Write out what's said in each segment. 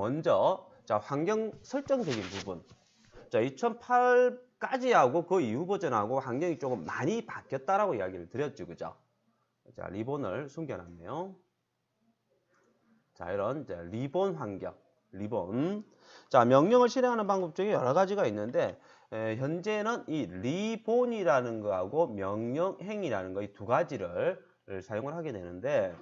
먼저 자, 환경 설정적인 부분. 자, 2008까지 하고 그 이후 버전하고 환경이 조금 많이 바뀌었다라고 이야기를 드렸죠. 그죠? 자, 리본을 숨겨놨네요. 자, 이런 이제 리본 환경. 리본. 자, 명령을 실행하는 방법 중에 여러 가지가 있는데 현재는 이 리본이라는 거하고 명령행이라는 거 이 두 가지를 사용을 하게 되는데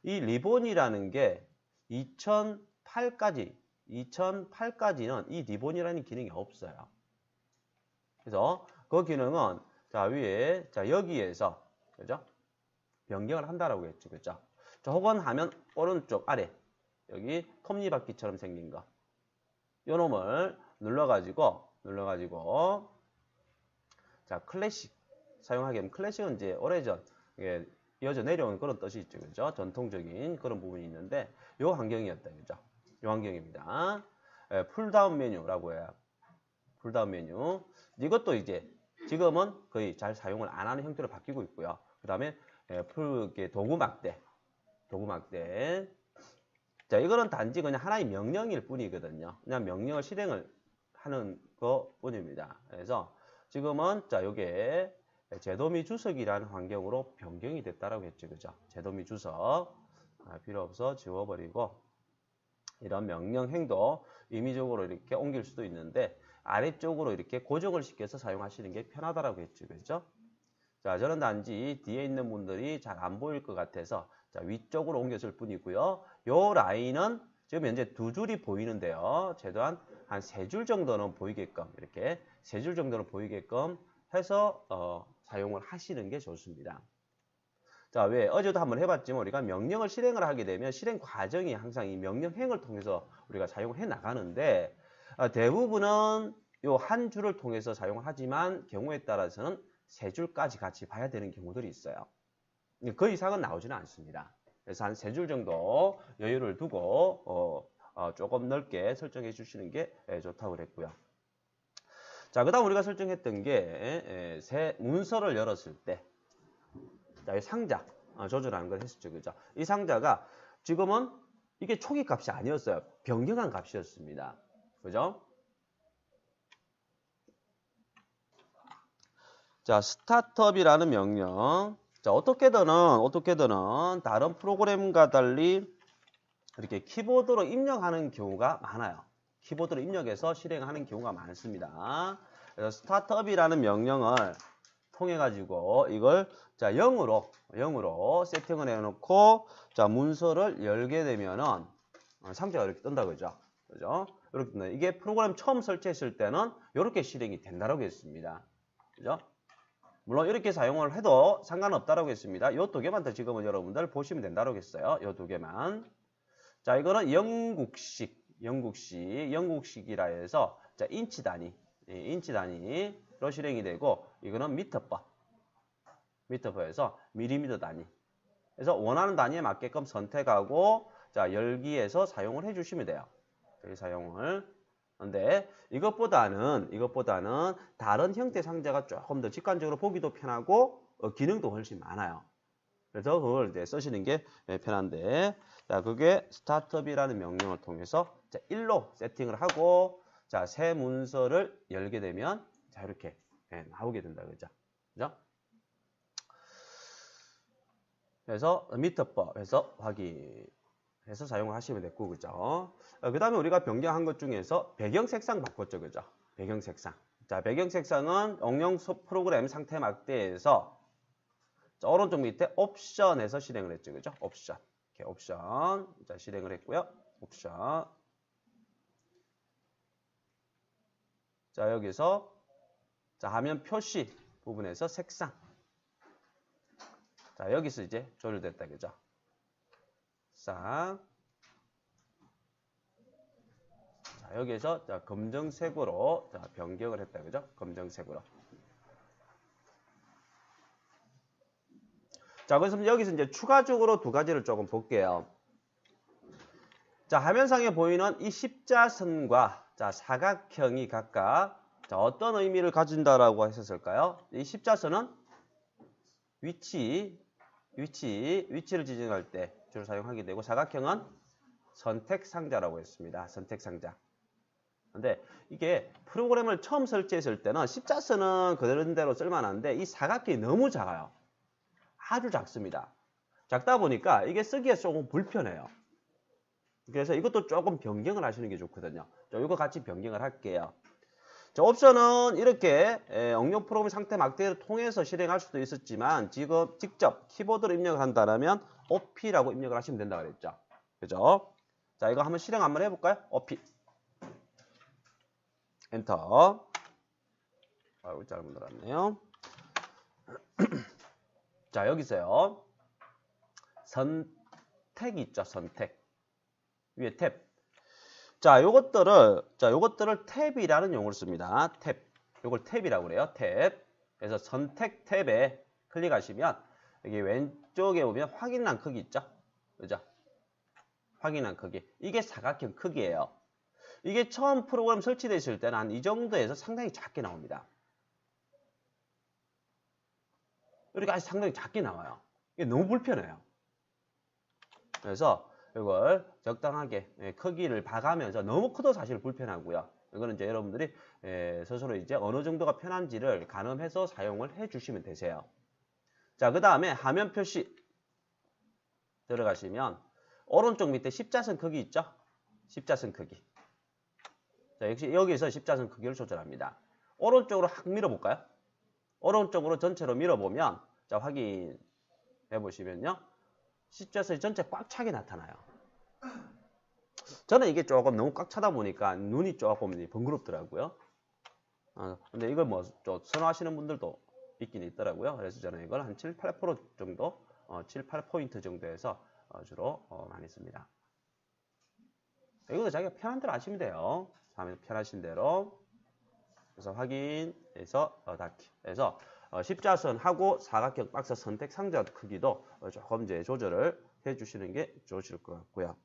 이 리본이라는 게 2008까지는 이 리본이라는 기능이 없어요. 그래서 그 기능은 자, 위에 자, 여기에서 그죠? 변경을 한다라고 했죠. 그죠? 자, 혹은 하면 오른쪽 아래 여기 톱니바퀴처럼 생긴 거. 요 놈을 눌러가지고 자, 클래식 사용하게 되면 클래식은 이제 오래전 이어져 내려온 그런 뜻이 있죠. 그죠? 전통적인 그런 부분이 있는데 요 환경이었다. 그죠? 요 환경입니다. 풀다운 메뉴라고 해요. 풀다운 메뉴. 이것도 이제 지금은 거의 잘 사용을 안 하는 형태로 바뀌고 있고요. 그 다음에 도구 막대. 자, 이거는 단지 그냥 하나의 명령일 뿐이거든요. 그냥 명령을 실행을 하는 것 뿐입니다. 그래서 지금은 자, 요게 제도미 주석이라는 환경으로 변경이 됐다라고 했죠. 그죠? 제도미 주석. 필요 없어 지워버리고 이런 명령행도 임의적으로 이렇게 옮길 수도 있는데 아래쪽으로 이렇게 고정을 시켜서 사용하시는 게 편하다라고 했죠. 그죠? 자, 저는 단지 뒤에 있는 분들이 잘 안 보일 것 같아서 자, 위쪽으로 옮겼을 뿐이고요. 요 라인은 지금 현재 두 줄이 보이는데요. 최소한 한 세 줄 정도는 보이게끔 이렇게 세 줄 정도는 보이게끔 해서 사용을 하시는 게 좋습니다. 자, 왜? 어제도 한번 해봤지만 우리가 명령을 실행을 하게 되면 실행 과정이 항상 이 명령행을 통해서 우리가 사용을 해 나가는데 대부분은 요 한 줄을 통해서 사용을 하지만 경우에 따라서는 세 줄까지 같이 봐야 되는 경우들이 있어요. 그 이상은 나오지는 않습니다. 그래서 한 세 줄 정도 여유를 두고 조금 넓게 설정해 주시는 게 좋다고 그랬고요. 자, 그 다음 우리가 설정했던 게 새 문서를 열었을 때 자, 이 상자 조절하는 걸 했었죠. 그죠? 이 상자가 지금은 이게 초기 값이 아니었어요. 변경한 값이었습니다. 그죠? 자, 스타트업이라는 명령. 자, 어떻게든 다른 프로그램과 달리 이렇게 키보드로 입력하는 경우가 많아요. 키보드로 입력해서 실행하는 경우가 많습니다. 그래서 스타트업이라는 명령을 통해 가지고 이걸 자, 0으로 세팅을 해 놓고 자, 문서를 열게 되면은 상자가 이렇게 뜬다 그죠? 그죠? 이렇게 뜬다. 이게 프로그램 처음 설치했을 때는 이렇게 실행이 된다고 했습니다. 그죠? 물론 이렇게 사용을 해도 상관없다라고 했습니다. 이 두 개만 더 지금은 여러분들 보시면 된다고 했어요. 이 두 개만. 자, 이거는 영국식이라 해서 자, 인치 단위로 실행이 되고 이거는 미터퍼에서 밀리미터 단위. 그래서 원하는 단위에 맞게끔 선택하고 자, 열기에서 사용을 해 주시면 돼요. 여기 사용을. 근데 이것보다는 다른 형태 상자가 조금 더 직관적으로 보기도 편하고 기능도 훨씬 많아요. 그래서 그걸 이제 쓰시는 게 편한데 자, 그게 스타트업이라는 명령을 통해서 자, 1로 세팅을 하고 자, 새 문서를 열게 되면 자, 이렇게 나오게 된다 그죠? 그죠? 그래서 미터법에서 확인해서 사용을 하시면 됐고 그죠? 그 다음에 우리가 변경한 것 중에서 배경 색상 바꿨죠 그죠? 배경 색상. 자, 배경 색상은 응용 프로그램 상태 막대에서 자, 오른쪽 밑에 옵션에서 실행을 했죠 그죠? 옵션. 이렇게 옵션. 자, 실행을 했고요. 옵션. 자, 여기서 자, 화면 표시 부분에서 색상. 자, 여기서 이제 조절됐다 그죠? 자, 여기에서 자, 검정색으로 자, 변경을 했다 그죠? 검정색으로. 자, 그래서 여기서 이제 추가적으로 두 가지를 조금 볼게요. 자, 화면상에 보이는 이 십자선과 자, 사각형이 각각 자, 어떤 의미를 가진다라고 했었을까요? 이 십자선은 위치를 지정할 때 주로 사용하게 되고 사각형은 선택 상자라고 했습니다. 선택 상자. 근데 이게 프로그램을 처음 설치했을 때는 십자선은 그런 대로 쓸만한데 이 사각형이 너무 작아요. 아주 작습니다. 작다 보니까 이게 쓰기에 조금 불편해요. 그래서 이것도 조금 변경을 하시는 게 좋거든요. 이거 같이 변경을 할게요. 자, 옵션은 이렇게 응용 프로그램 상태 막대를 통해서 실행할 수도 있었지만 지금 직접 키보드로 입력을 한다면 OP라고 입력을 하시면 된다 그랬죠. 그죠? 자, 이거 한번 실행 한번 해볼까요? OP. 엔터. 아이고, 잘못 눌렀네요. 자, 여기서요. 선택 있죠, 선택. 위에 탭. 자, 요것들을 탭이라는 용어를 씁니다. 탭. 요걸 탭이라고 그래요. 탭. 그래서 선택 탭에 클릭하시면 여기 왼쪽에 보면 확인란 크기 있죠? 그죠? 확인란 크기. 이게 사각형 크기예요. 이게 처음 프로그램 설치되실 때는 한 이 정도에서 상당히 작게 나옵니다. 이렇게 아주 상당히 작게 나와요. 이게 너무 불편해요. 그래서 이걸 적당하게 크기를 봐가면서 너무 커도 사실 불편하고요. 이거는 이제 여러분들이 스스로 이제 어느 정도가 편한지를 가늠해서 사용을 해주시면 되세요. 자, 그 다음에 화면 표시 들어가시면 오른쪽 밑에 십자선 크기 있죠? 십자선 크기. 자, 역시 여기서 십자선 크기를 조절합니다. 오른쪽으로 확 밀어볼까요? 오른쪽으로 전체로 밀어보면 자, 확인해 보시면요. 십자선이 전체 꽉 차게 나타나요. 저는 이게 조금 너무 꽉 차다 보니까 눈이 조금 번거롭더라고요. 근데 이걸 뭐 좀 선호하시는 분들도 있긴 있더라고요. 그래서 저는 이걸 한 7, 8% 정도, 7, 8포인트 정도에서 주로 많이 씁니다. 이것도 자기가 편한 대로 하시면 돼요. 편하신 대로. 그래서 확인해서 닫기. 그래서 십자선하고 사각형 박스 선택 상자 크기도 조금 이제 조절을 해주시는 게 좋으실 것 같고요.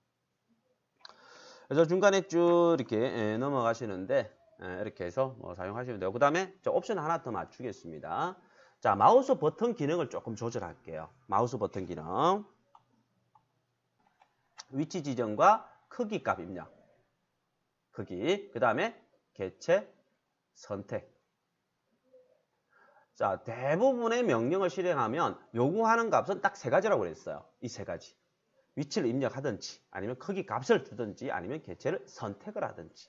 그래서 중간에 쭉 이렇게 넘어가시는데 이렇게 해서 사용하시면 되고, 그 다음에 옵션 하나 더 맞추겠습니다. 자, 마우스 버튼 기능을 조금 조절할게요. 마우스 버튼 기능. 위치 지정과 크기 값 입력. 크기. 그 다음에 개체 선택. 자, 대부분의 명령을 실행하면 요구하는 값은 딱 세 가지라고 그랬어요. 이 세 가지. 위치를 입력하든지, 아니면 크기 값을 주든지, 아니면 개체를 선택을 하든지.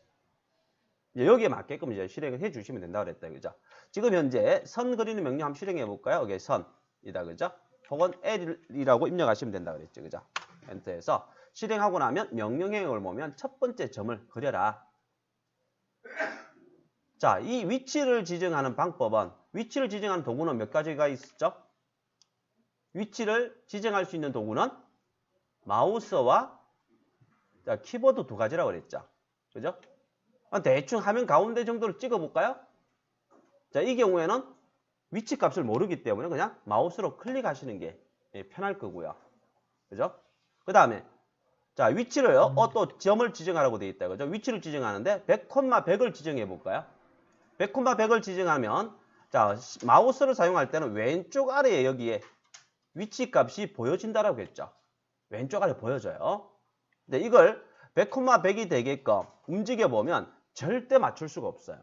여기에 맞게끔 이제 실행을 해 주시면 된다고 그랬다. 그죠? 지금 현재 선 그리는 명령 한번 실행해 볼까요? 여기 선이다. 그죠? 혹은 L이라고 입력하시면 된다 그랬죠. 그죠? 엔터해서 실행하고 나면 명령 행역을 보면 첫 번째 점을 그려라. 자, 이 위치를 지정하는 방법은, 위치를 지정하는 도구는 몇 가지가 있었죠? 위치를 지정할 수 있는 도구는 마우스와 키보드 두 가지라고 그랬죠. 그죠? 대충 화면 가운데 정도를 찍어 볼까요? 자, 이 경우에는 위치 값을 모르기 때문에 그냥 마우스로 클릭하시는 게 편할 거고요. 그죠? 그 다음에 자, 위치를요, 또 점을 지정하라고 되어 있다. 그죠? 위치를 지정하는데 100,100을 지정해 볼까요? 100,100을 지정하면 자, 마우스를 사용할 때는 왼쪽 아래에 여기에 위치 값이 보여진다라고 했죠. 왼쪽 아래 보여져요. 근데 이걸 100,100이 되게끔 움직여 보면 절대 맞출 수가 없어요.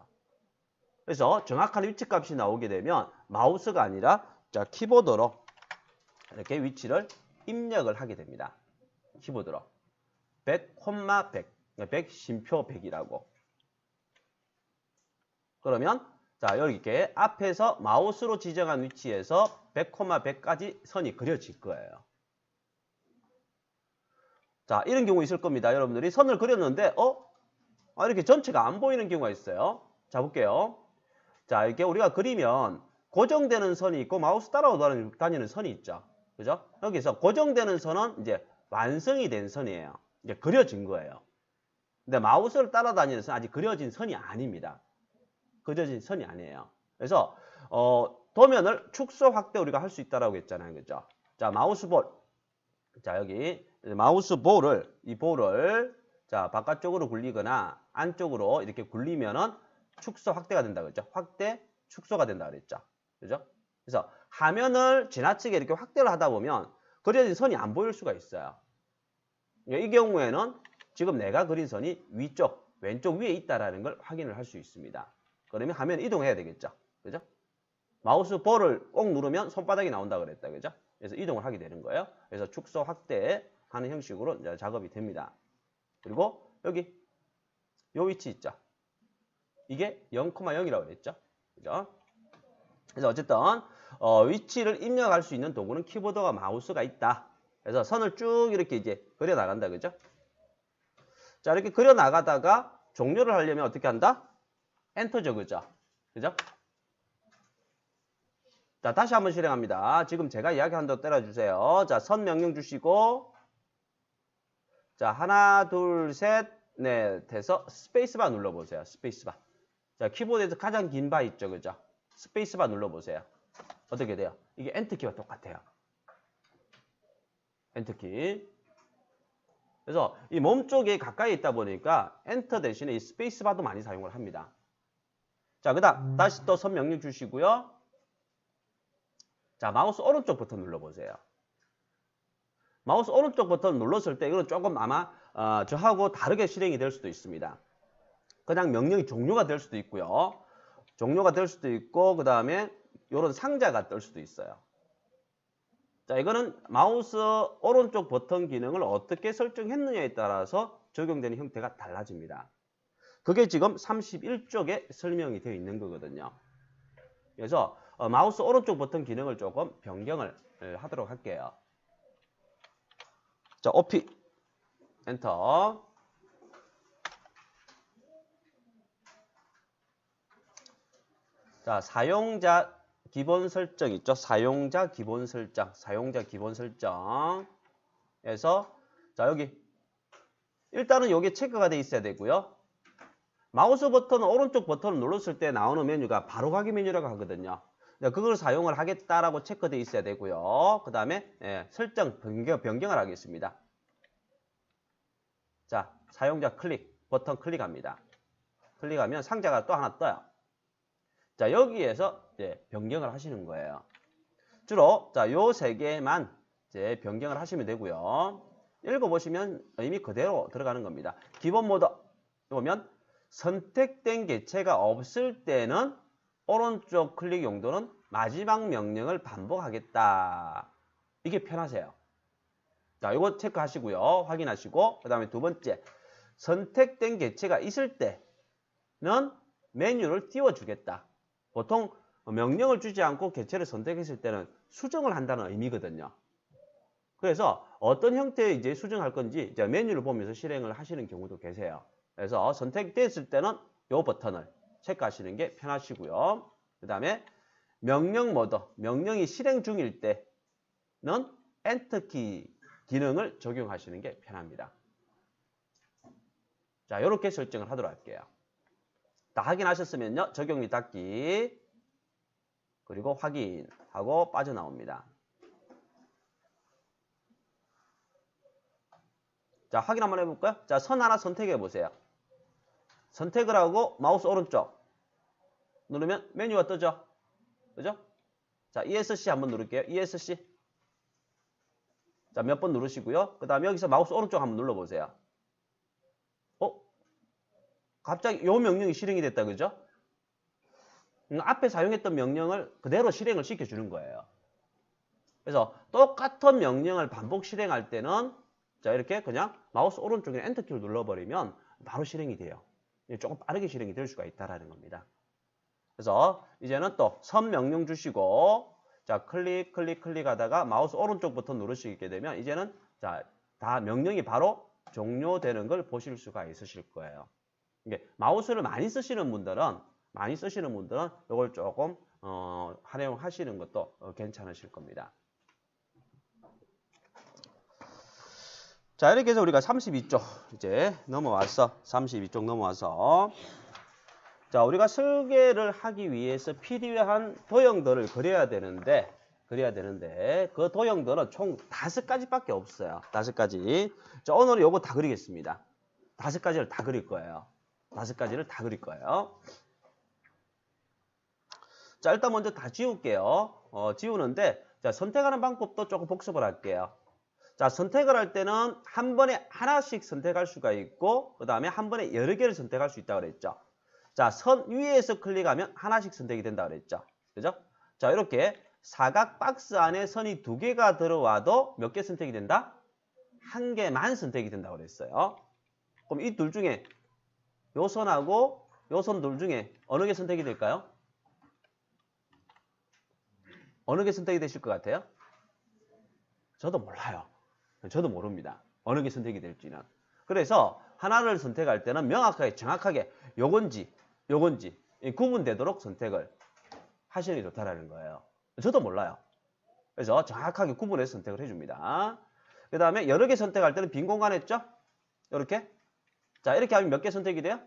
그래서 정확한 위치 값이 나오게 되면 마우스가 아니라 자, 키보드로 이렇게 위치를 입력을 하게 됩니다. 키보드로 100,100, 100 쉼표 100이라고. 그러면 자, 이렇게 앞에서 마우스로 지정한 위치에서 100,100까지 선이 그려질 거예요. 자, 이런 경우 있을 겁니다. 여러분들이 선을 그렸는데 이렇게 전체가 안 보이는 경우가 있어요. 자, 볼게요. 자, 이렇게 우리가 그리면 고정되는 선이 있고 마우스 따라다니는 선이 있죠. 그죠? 여기서 고정되는 선은 이제 완성이 된 선이에요. 이제 그려진 거예요. 근데 마우스를 따라다니는 선은 아직 그려진 선이 아닙니다. 그려진 선이 아니에요. 그래서 도면을 축소 확대 우리가 할 수 있다라고 했잖아요. 그죠? 자, 마우스 볼. 자, 여기 마우스 볼을 이 볼을 자, 바깥쪽으로 굴리거나 안쪽으로 이렇게 굴리면은 축소 확대가 된다 그랬죠. 확대 축소가 된다 그랬죠. 그죠? 그래서 화면을 지나치게 이렇게 확대를 하다 보면 그려진 선이 안 보일 수가 있어요. 이 경우에는 지금 내가 그린 선이 위쪽, 왼쪽 위에 있다라는 걸 확인을 할 수 있습니다. 그러면 화면 이동해야 되겠죠. 그죠? 마우스 볼을 꼭 누르면 손바닥이 나온다 그랬다. 그죠? 그래서 이동을 하게 되는 거예요. 그래서 축소 확대하는 형식으로 이제 작업이 됩니다. 그리고 여기 요 위치 있죠. 이게 0,0이라고 그랬죠. 그죠? 그래서 어쨌든 위치를 입력할 수 있는 도구는 키보드와 마우스가 있다. 그래서 선을 쭉 이렇게 이제 그려 나간다. 그죠? 자, 이렇게 그려 나가다가 종료를 하려면 어떻게 한다? 엔터죠. 그죠? 그죠? 자, 다시 한번 실행합니다. 지금 제가 이야기한 대로 때려주세요. 자, 선 명령 주시고, 자, 하나, 둘, 셋, 넷 해서 스페이스바 눌러보세요. 스페이스바. 자, 키보드에서 가장 긴 바 있죠. 그죠? 스페이스바 눌러보세요. 어떻게 돼요? 이게 엔터키와 똑같아요. 엔터키. 그래서 이 몸쪽에 가까이 있다 보니까 엔터 대신에 이 스페이스바도 많이 사용을 합니다. 자, 그 다음 다시 또 선 명령 주시고요. 자, 마우스 오른쪽 버튼 눌러보세요. 마우스 오른쪽 버튼 눌렀을 때 이건 조금 아마 저하고 다르게 실행이 될 수도 있습니다. 그냥 명령이 종료가 될 수도 있고요. 종료가 될 수도 있고 그 다음에 이런 상자가 뜰 수도 있어요. 자, 이거는 마우스 오른쪽 버튼 기능을 어떻게 설정했느냐에 따라서 적용되는 형태가 달라집니다. 그게 지금 31쪽에 설명이 되어 있는 거거든요. 그래서 마우스 오른쪽 버튼 기능을 조금 변경을 하도록 할게요. 자, OP 엔터. 자, 사용자 기본 설정 있죠? 사용자 기본 설정. 사용자 기본 설정에서 자, 여기 일단은 여기 체크가 돼 있어야 되고요. 마우스 버튼 오른쪽 버튼을 눌렀을 때 나오는 메뉴가 바로 가기 메뉴라고 하거든요. 그걸 사용을 하겠다라고 체크되어 있어야 되고요. 그 다음에 설정 변경을 하겠습니다. 자, 사용자 클릭, 버튼 클릭합니다. 클릭하면 상자가 또 하나 떠요. 자, 여기에서 이제 변경을 하시는 거예요. 주로 자, 요 세 개만 이제 변경을 하시면 되고요. 읽어보시면 이미 그대로 들어가는 겁니다. 기본 모드 보면 선택된 개체가 없을 때는 오른쪽 클릭 용도는 마지막 명령을 반복하겠다. 이게 편하세요. 자, 이거 체크하시고요. 확인하시고 그 다음에 두 번째 선택된 개체가 있을 때는 메뉴를 띄워주겠다. 보통 명령을 주지 않고 개체를 선택했을 때는 수정을 한다는 의미거든요. 그래서 어떤 형태의 이제 수정할 건지 이제 메뉴를 보면서 실행을 하시는 경우도 계세요. 그래서 선택됐을 때는 이 버튼을 체크하시는 게 편하시고요. 그 다음에 명령 모드, 명령이 실행 중일 때는 엔터키 기능을 적용하시는 게 편합니다. 자, 이렇게 설정을 하도록 할게요. 다 확인하셨으면요. 적용 및 닫기 그리고 확인하고 빠져나옵니다. 자, 확인 한번 해볼까요? 자, 선 하나 선택해 보세요. 선택을 하고 마우스 오른쪽 누르면 메뉴가 뜨죠? 그죠? 자, ESC 한번 누를게요. ESC. 자, 몇 번 누르시고요. 그 다음에 여기서 마우스 오른쪽 한번 눌러보세요. 갑자기 요 명령이 실행이 됐다. 그죠? 앞에 사용했던 명령을 그대로 실행을 시켜주는 거예요. 그래서 똑같은 명령을 반복 실행할 때는 자, 이렇게 그냥 마우스 오른쪽에 엔터키를 눌러버리면 바로 실행이 돼요. 조금 빠르게 실행이 될 수가 있다라는 겁니다. 그래서 이제는 또 선 명령 주시고 자, 클릭 하다가 마우스 오른쪽 버튼 누르시게 되면 이제는 자, 다 명령이 바로 종료되는 걸 보실 수가 있으실 거예요. 이게 마우스를 많이 쓰시는 분들은 이걸 조금 활용하시는 것도 괜찮으실 겁니다. 자, 이렇게 해서 우리가 32쪽 이제 넘어와서 32쪽 넘어와서 자, 우리가 설계를 하기 위해서 필요한 도형들을 그려야 되는데 그 도형들은 총 5가지밖에 없어요. 5가지. 자, 오늘은 요거 다 그리겠습니다. 5가지를 다 그릴 거예요. 5가지를 다 그릴 거예요. 자, 일단 먼저 다 지울게요. 지우는데 자, 선택하는 방법도 조금 복습을 할게요. 자, 선택을 할 때는 한 번에 하나씩 선택할 수가 있고 그 다음에 한 번에 여러 개를 선택할 수 있다고 그랬죠. 자, 선 위에서 클릭하면 하나씩 선택이 된다고 그랬죠. 그죠? 자, 이렇게 사각 박스 안에 선이 2개가 들어와도 몇 개 선택이 된다? 1개만 선택이 된다고 그랬어요. 그럼 이 둘 중에 요 선하고 요 선 둘 중에 어느 게 선택이 될까요? 어느 게 선택이 되실 것 같아요? 저도 몰라요. 저도 모릅니다. 어느 게 선택이 될지는. 그래서 하나를 선택할 때는 명확하게 정확하게 요건지 구분되도록 선택을 하시는 게 좋다라는 거예요. 저도 몰라요. 그래서 정확하게 구분해서 선택을 해줍니다. 그 다음에 여러 개 선택할 때는 빈 공간 했죠? 이렇게. 자, 이렇게 하면 몇 개 선택이 돼요?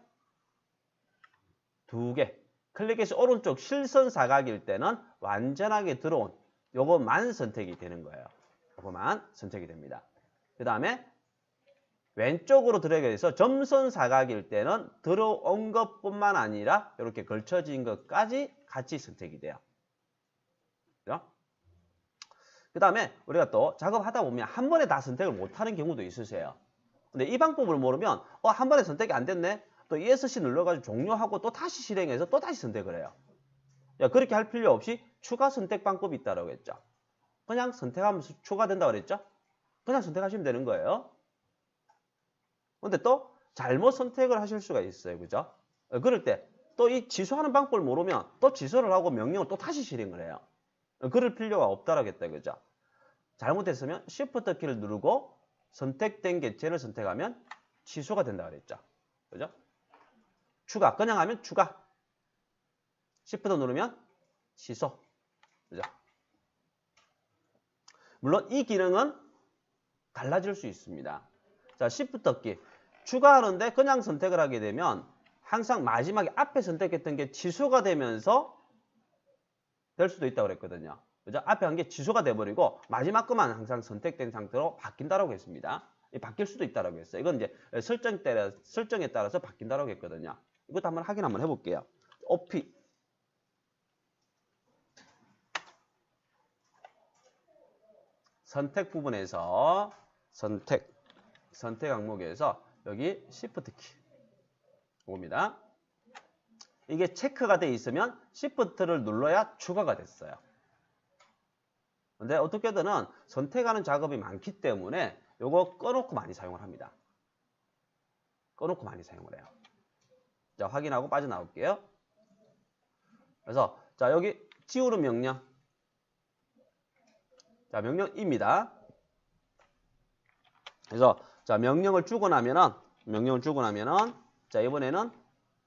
2개. 클릭해서 오른쪽 실선 사각일 때는 완전하게 들어온 요것만 선택이 되는 거예요. 요것만 선택이 됩니다. 그 다음에 왼쪽으로 들어가게 돼서 점선 사각일 때는 들어온 것뿐만 아니라 이렇게 걸쳐진 것까지 같이 선택이 돼요. 그 다음에 우리가 또 작업하다 보면 한 번에 다 선택을 못하는 경우도 있으세요. 근데 이 방법을 모르면 한 번에 선택이 안 됐네. 또 ESC 눌러가지고 종료하고 또 다시 실행해서 또 다시 선택을 해요. 그렇게 할 필요 없이 추가 선택 방법이 있다고 했죠. 그냥 선택하면 추가된다고 그랬죠. 그냥 선택하시면 되는 거예요. 근데 또 잘못 선택을 하실 수가 있어요. 그죠? 그럴 때 또 이 취소하는 방법을 모르면 또 취소를 하고 명령을 또 다시 실행을 해요. 그럴 필요가 없다라고 했다. 그죠? 잘못했으면 Shift 키를 누르고 선택된 객체를 선택하면 취소가 된다고 그랬죠. 그죠? 추가. 그냥 하면 추가. Shift 누르면 취소. 그죠? 물론 이 기능은 달라질 수 있습니다. 자, Shift 키. 추가하는데 그냥 선택을 하게 되면 항상 마지막에 앞에 선택했던 게 취소가 되면서 될 수도 있다고 그랬거든요. 그죠? 앞에 한 게 취소가 돼버리고 마지막 것만 항상 선택된 상태로 바뀐다고 했습니다. 바뀔 수도 있다고 했어요. 이건 이제 설정에 따라서 바뀐다고 했거든요. 이것도 한번 확인 한번 해볼게요. OP. 선택 부분에서 선택 항목에서 여기 Shift 키. 이겁니다. 이게 체크가 돼 있으면 Shift를 눌러야 추가가 됐어요. 근데 어떻게든 선택하는 작업이 많기 때문에 요거 꺼놓고 많이 사용을 합니다. 꺼놓고 많이 사용을 해요. 자, 확인하고 빠져나올게요. 그래서 자, 여기 지우는 명령. 자, 명령입니다. 그래서 자, 명령을 주고 나면은 자, 이번에는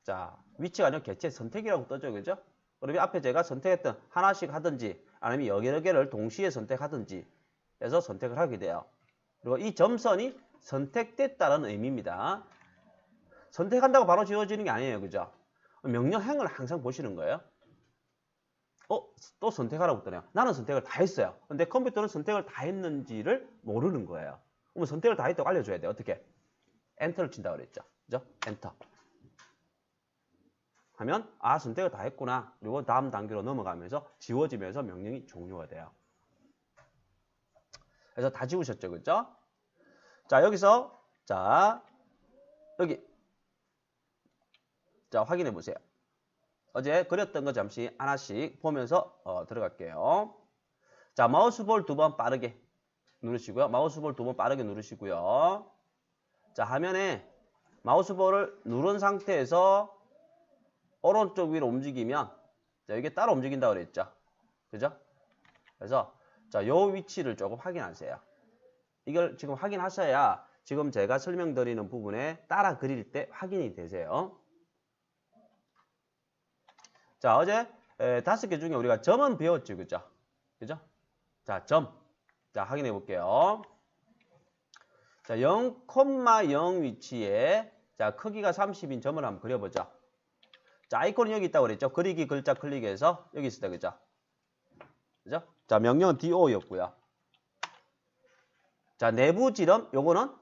자, 위치가 아니라 개체 선택이라고 떠죠. 그죠? 그러면 앞에 제가 선택했던 하나씩 하든지 아니면 여러 개를 동시에 선택하든지 해서 선택을 하게 돼요. 그리고 이 점선이 선택됐다는 의미입니다. 선택한다고 바로 지워지는 게 아니에요. 그죠? 명령행을 항상 보시는 거예요. 또 선택하라고 했더니 나는 선택을 다 했어요. 근데 컴퓨터는 선택을 다 했는지를 모르는 거예요. 그러면 선택을 다 했다고 알려줘야 돼요. 어떻게? 엔터를 친다고 그랬죠. 그죠? 엔터. 하면 선택을 다 했구나. 그리고 다음 단계로 넘어가면서 지워지면서 명령이 종료가 돼요. 그래서 다 지우셨죠. 그죠? 자, 여기서 자, 여기 자, 확인해 보세요. 어제 그렸던 거 잠시 하나씩 보면서 들어갈게요. 자, 마우스볼 2번 빠르게 누르시고요. 마우스볼 2번 빠르게 누르시고요. 자, 화면에 마우스볼을 누른 상태에서 오른쪽 위로 움직이면 자, 이게 따로 움직인다고 그랬죠. 그죠? 그래서 자, 요 위치를 조금 확인하세요. 이걸 지금 확인하셔야 지금 제가 설명드리는 부분에 따라 그릴 때 확인이 되세요. 자, 어제 5개 중에 우리가 점은 배웠죠. 그죠? 그죠? 자, 점. 자, 확인해 볼게요. 자, 0,0 위치에 자, 크기가 30인 점을 한번 그려보죠. 자, 아이콘이 여기 있다고 그랬죠? 그리기 글자 클릭해서 여기 있을 때, 그죠? 그죠? 자, 명령은 DO였고요. 자, 내부 지름, 요거는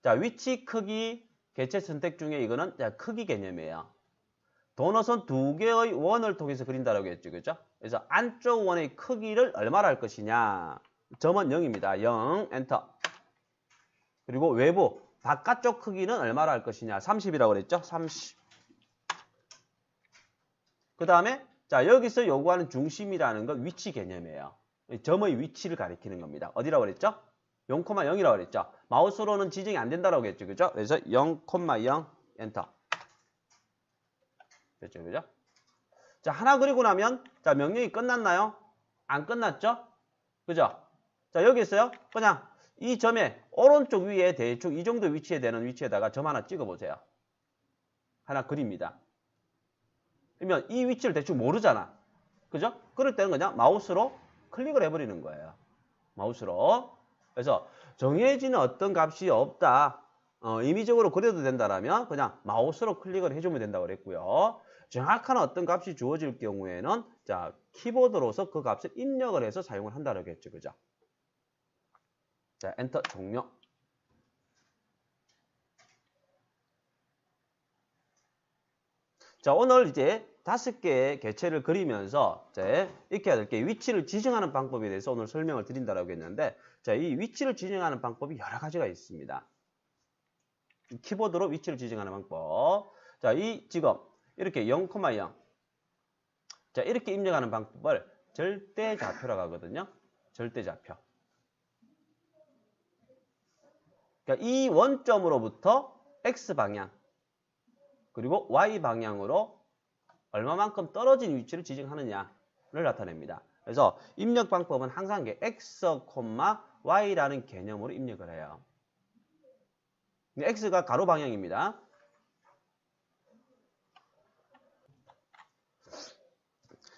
자, 위치 크기 개체 선택 중에 이거는 자, 크기 개념이에요. 도너선 2개의 원을 통해서 그린다라고 했죠. 그죠? 그래서 안쪽 원의 크기를 얼마로 할 것이냐. 점은 0입니다. 0, 엔터. 그리고 외부, 바깥쪽 크기는 얼마로 할 것이냐? 30이라고 그랬죠? 30. 그 다음에 자 여기서 요구하는 중심이라는 건 위치 개념이에요. 점의 위치를 가리키는 겁니다. 어디라고 그랬죠? 0,0이라고 그랬죠? 마우스로는 지정이 안 된다고 했죠. 그죠? 그래서 0,0 엔터. 됐죠? 그죠? 자, 하나 그리고 나면 자, 명령이 끝났나요? 안 끝났죠? 그죠? 자, 여기 있어요. 그냥 이 점의 오른쪽 위에 대충 이 정도 위치에 되는 위치에다가 점 하나 찍어 보세요. 하나 그립니다. 그러면 이 위치를 대충 모르잖아. 그죠? 그럴 때는 그냥 마우스로 클릭을 해버리는 거예요. 마우스로. 그래서 정해지는 어떤 값이 없다. 임의적으로 그려도 된다라면 그냥 마우스로 클릭을 해주면 된다고 그랬고요. 정확한 어떤 값이 주어질 경우에는 자 키보드로서 그 값을 입력을 해서 사용을 한다고 했죠. 그죠? 자, 엔터 종료. 자, 오늘 이제 5개의 개체를 그리면서 이제 익혀야 될 게 위치를 지정하는 방법에 대해서 오늘 설명을 드린다고 했는데 자, 이 위치를 지정하는 방법이 여러 가지가 있습니다. 키보드로 위치를 지정하는 방법. 자, 이 지금 이렇게 0,0 자, 이렇게 입력하는 방법을 절대좌표라고 하거든요. 절대좌표. 그러니까 이 원점으로부터 X방향 그리고 Y방향으로 얼마만큼 떨어진 위치를 지정하느냐를 나타냅니다. 그래서 입력 방법은 항상 X, Y라는 개념으로 입력을 해요. X가 가로 방향입니다.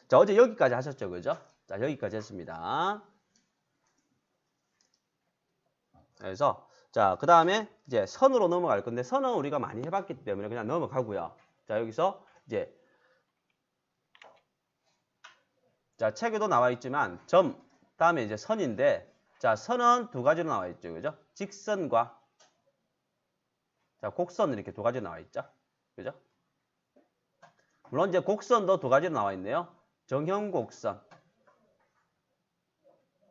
자, 어제 여기까지 하셨죠, 그죠? 자, 여기까지 했습니다. 그래서 자, 그 다음에 이제 선으로 넘어갈 건데 선은 우리가 많이 해봤기 때문에 그냥 넘어가고요. 자, 여기서 이제 자, 책에도 나와 있지만 점 다음에 이제 선인데 자, 선은 두 가지로 나와 있죠, 그죠? 직선과 자, 곡선 이렇게 두 가지로 나와 있죠, 그죠? 물론 이제 곡선도 두 가지로 나와 있네요. 정형 곡선,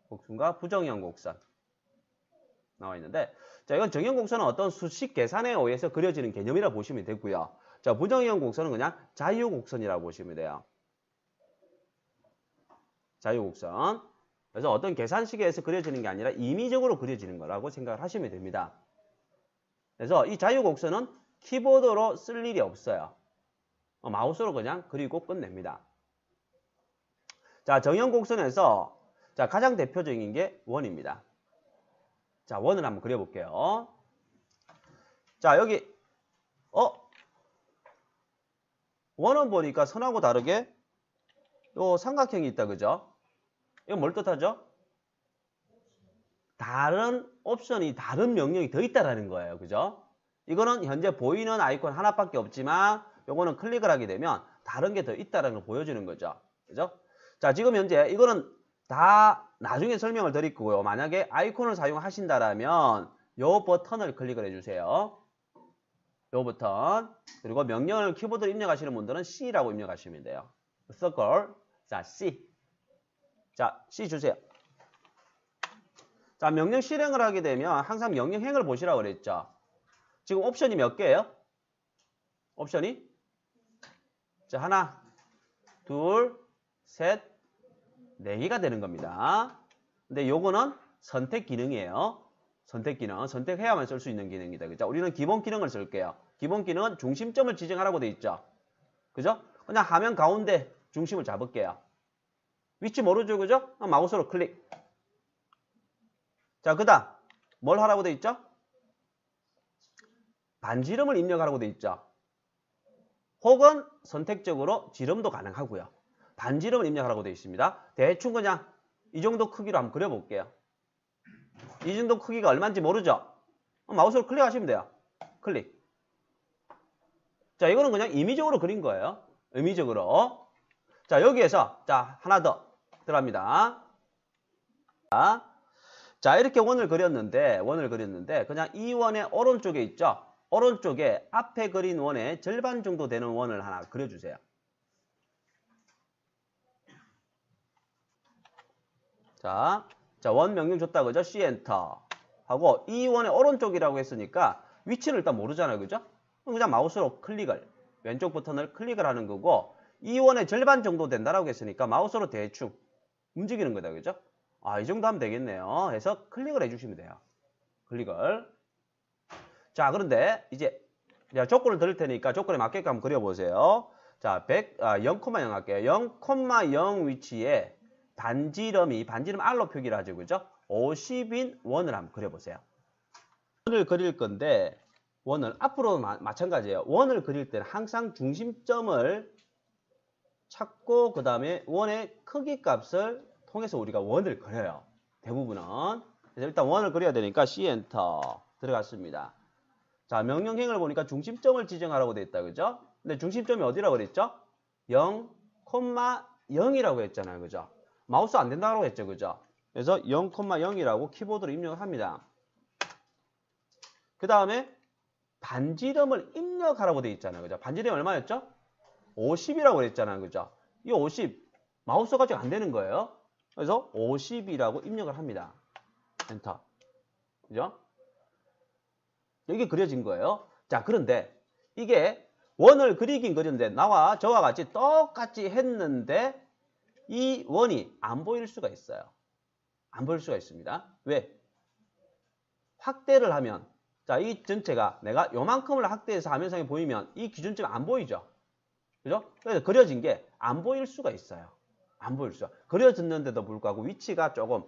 곡선과 부정형 곡선 나와 있는데 자, 이건 정형 곡선은 어떤 수식 계산에 의해서 그려지는 개념이라 보시면 되고요. 자, 부정형 곡선은 그냥 자유 곡선이라고 보시면 돼요. 자유 곡선. 그래서 어떤 계산식에 의해서 그려지는 게 아니라 임의적으로 그려지는 거라고 생각을 하시면 됩니다. 그래서 이 자유 곡선은 키보드로 쓸 일이 없어요. 마우스로 그냥 그리고 끝냅니다. 자, 정형 곡선에서 자, 가장 대표적인 게 원입니다. 자, 원을 한번 그려볼게요. 자, 여기 원은 보니까 선하고 다르게 요 삼각형이 있다, 그죠? 이건 뭘 뜻하죠? 다른 옵션이, 다른 명령이 더 있다라는 거예요, 그죠? 이거는 현재 보이는 아이콘 하나밖에 없지만 요거는 클릭을 하게 되면 다른 게 더 있다라는 걸 보여주는 거죠, 그죠? 자, 지금 현재 이거는 다 나중에 설명을 드릴 거고요. 만약에 아이콘을 사용하신다라면 요 버튼을 클릭을 해주세요. 요 버튼. 그리고 명령을 키보드로 입력하시는 분들은 C라고 입력하시면 돼요. circle. 자, C. 자, C 주세요. 자, 명령 실행을 하게 되면 항상 명령행을 보시라고 그랬죠. 지금 옵션이 몇 개예요? 옵션이? 자, 하나, 둘, 셋, 네 개가 되는 겁니다. 근데 요거는 선택 기능이에요. 선택 기능. 선택해야만 쓸 수 있는 기능이다. 그죠? 우리는 기본 기능을 쓸게요. 기본 기능은 중심점을 지정하라고 돼 있죠. 그죠? 그냥 화면 가운데 중심을 잡을게요. 위치 모르죠, 그죠? 마우스로 클릭. 자, 그 다음 뭘 하라고 돼 있죠? 반지름을 입력하라고 돼 있죠. 혹은 선택적으로 지름도 가능하고요. 반지름을 입력하라고 돼 있습니다. 대충 그냥 이 정도 크기로 한번 그려볼게요. 이 정도 크기가 얼마인지 모르죠? 마우스로 클릭하시면 돼요. 클릭. 자, 이거는 그냥 임의적으로 그린 거예요. 의미적으로. 자, 여기에서 자, 하나 더 들어갑니다. 자, 이렇게 원을 그렸는데 그냥 이 원의 오른쪽에 있죠? 오른쪽에 앞에 그린 원의 절반 정도 되는 원을 하나 그려주세요. 자, 원 명령 줬다, 그죠? C 엔터 하고 이 원의 오른쪽이라고 했으니까 위치를 일단 모르잖아요. 그죠? 그럼 그냥 마우스로 클릭을, 왼쪽 버튼을 클릭을 하는 거고 이 원의 절반 정도 된다라고 했으니까 마우스로 대충 움직이는 거다. 그죠? 아, 이 정도 하면 되겠네요. 해서 클릭을 해주시면 돼요. 클릭을. 자, 그런데 이제 조건을 드릴 테니까 조건에 맞게끔 한번 그려보세요. 자, 0,0 할게요. 0,0 위치에 반지름 R로 표기를 하죠. 그죠? 50인 원을 한번 그려보세요. 원을 그릴 건데, 원을, 앞으로 마찬가지예요. 원을 그릴 때는 항상 중심점을 찾고, 그 다음에 원의 크기 값을 통해서 우리가 원을 그려요. 대부분은. 그래서 일단 원을 그려야 되니까 C 엔터 들어갔습니다. 자, 명령행을 보니까 중심점을 지정하라고 돼 있다. 그죠? 근데 중심점이 어디라고 그랬죠? 0,0이라고 했잖아요. 그죠? 마우스 안 된다고 했죠. 그죠? 그래서 0,0이라고 키보드로 입력을 합니다. 그 다음에 반지름을 입력하라고 돼 있잖아요. 그죠? 반지름이 얼마였죠? 50이라고 그랬잖아요. 그죠? 이 50, 마우스가 지금 안 되는 거예요. 그래서 50이라고 입력을 합니다. 엔터. 그죠? 이게 그려진 거예요. 자, 그런데 이게 원을 그리긴 그렸는데 나와 저와 같이 똑같이 했는데 이 원이 안 보일 수가 있어요. 안 보일 수가 있습니다. 왜? 확대를 하면, 자, 이 전체가 내가 요만큼을 확대해서 화면상에 보이면 이 기준점이 안 보이죠. 그죠? 그래서 그려진 게 안 보일 수가 있어요. 안 보일 수가. 그려졌는데도 불구하고 위치가 조금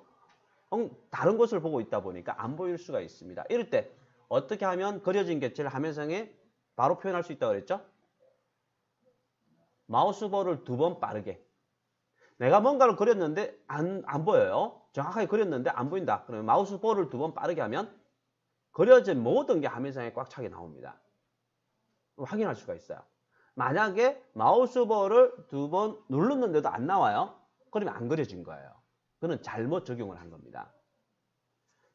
다른 곳을 보고 있다 보니까 안 보일 수가 있습니다. 이럴 때 어떻게 하면 그려진 객체를 화면상에 바로 표현할 수 있다고 그랬죠? 마우스볼을 2번 빠르게. 내가 뭔가를 그렸는데 안 보여요. 정확하게 그렸는데 안 보인다. 그러면 마우스볼을 2번 빠르게 하면 그려진 모든 게 화면상에 꽉 차게 나옵니다. 확인할 수가 있어요. 만약에 마우스볼을 2번 눌렀는데도 안 나와요. 그러면 안 그려진 거예요. 그건 잘못 적용을 한 겁니다.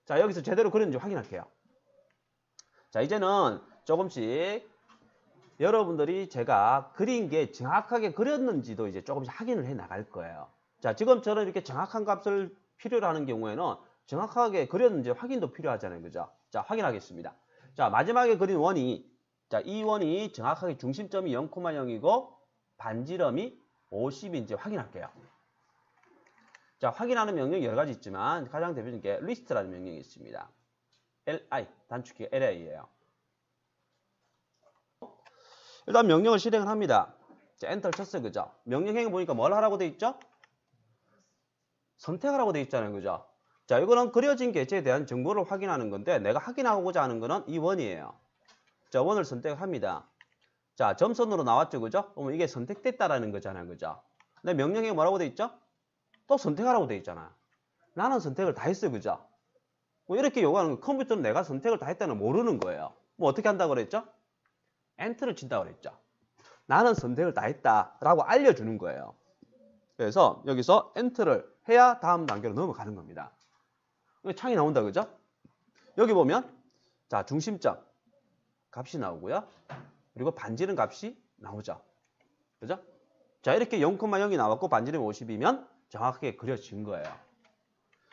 자, 여기서 제대로 그렸는지 확인할게요. 자, 이제는 조금씩 여러분들이 제가 그린 게 정확하게 그렸는지도 이제 조금씩 확인을 해 나갈 거예요. 자, 지금처럼 이렇게 정확한 값을 필요로 하는 경우에는 정확하게 그렸는지 확인도 필요하잖아요. 그죠? 자, 확인하겠습니다. 자, 마지막에 그린 원이, 자, 이 원이 정확하게 중심점이 0,0이고 반지름이 50인지 확인할게요. 자, 확인하는 명령이 여러 가지 있지만 가장 대표적인 게 리스트라는 명령이 있습니다. li, 단축키가 li예요. 일단 명령을 실행을 합니다. 자, 엔터를 쳤어요. 그죠? 명령행을 보니까 뭘 하라고 돼 있죠? 선택하라고 돼 있잖아요. 그죠? 자, 이거는 그려진 객체에 대한 정보를 확인하는 건데 내가 확인하고자 하는 거는 이 원이에요. 자, 원을 선택합니다. 자, 점선으로 나왔죠. 그죠? 그러면 이게 선택됐다라는 거잖아요. 그죠? 근데 명령행에 뭐라고 돼 있죠? 또 선택하라고 돼 있잖아요. 나는 선택을 다 했어요. 그죠? 뭐 이렇게 요구하는 거, 컴퓨터는 내가 선택을 다 했다는 걸 모르는 거예요. 뭐 어떻게 한다고 그랬죠? 엔터를 친다고 그랬죠. 나는 선택을 다 했다라고 알려주는 거예요. 그래서 여기서 엔터를 해야 다음 단계로 넘어가는 겁니다. 창이 나온다. 그죠? 여기 보면 자, 중심점 값이 나오고요. 그리고 반지름 값이 나오죠. 그죠? 자, 이렇게 0,0이 나왔고 반지름 50이면 정확하게 그려진 거예요.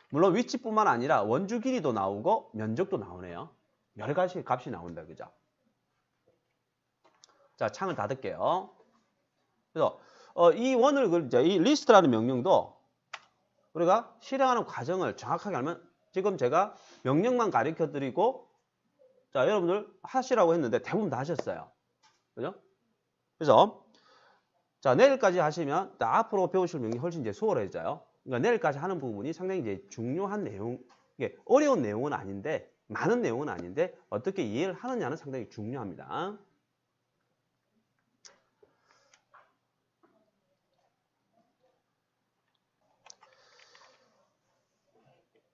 물론 위치뿐만 아니라 원주 길이도 나오고 면적도 나오네요. 여러 가지 값이 나온다. 그죠? 자, 창을 닫을게요. 그래서 이 원을 이 리스트라는 명령도 우리가 실행하는 과정을 정확하게 알면 지금 제가 명령만 가르쳐 드리고 자, 여러분들 하시라고 했는데 대부분 다 하셨어요. 그죠? 그래서 자, 내일까지 하시면 앞으로 배우실 명령이 훨씬 이제 수월해져요. 그러니까 내일까지 하는 부분이 상당히 이제 중요한 내용, 이게 어려운 내용은 아닌데 많은 내용은 아닌데 어떻게 이해를 하느냐는 상당히 중요합니다.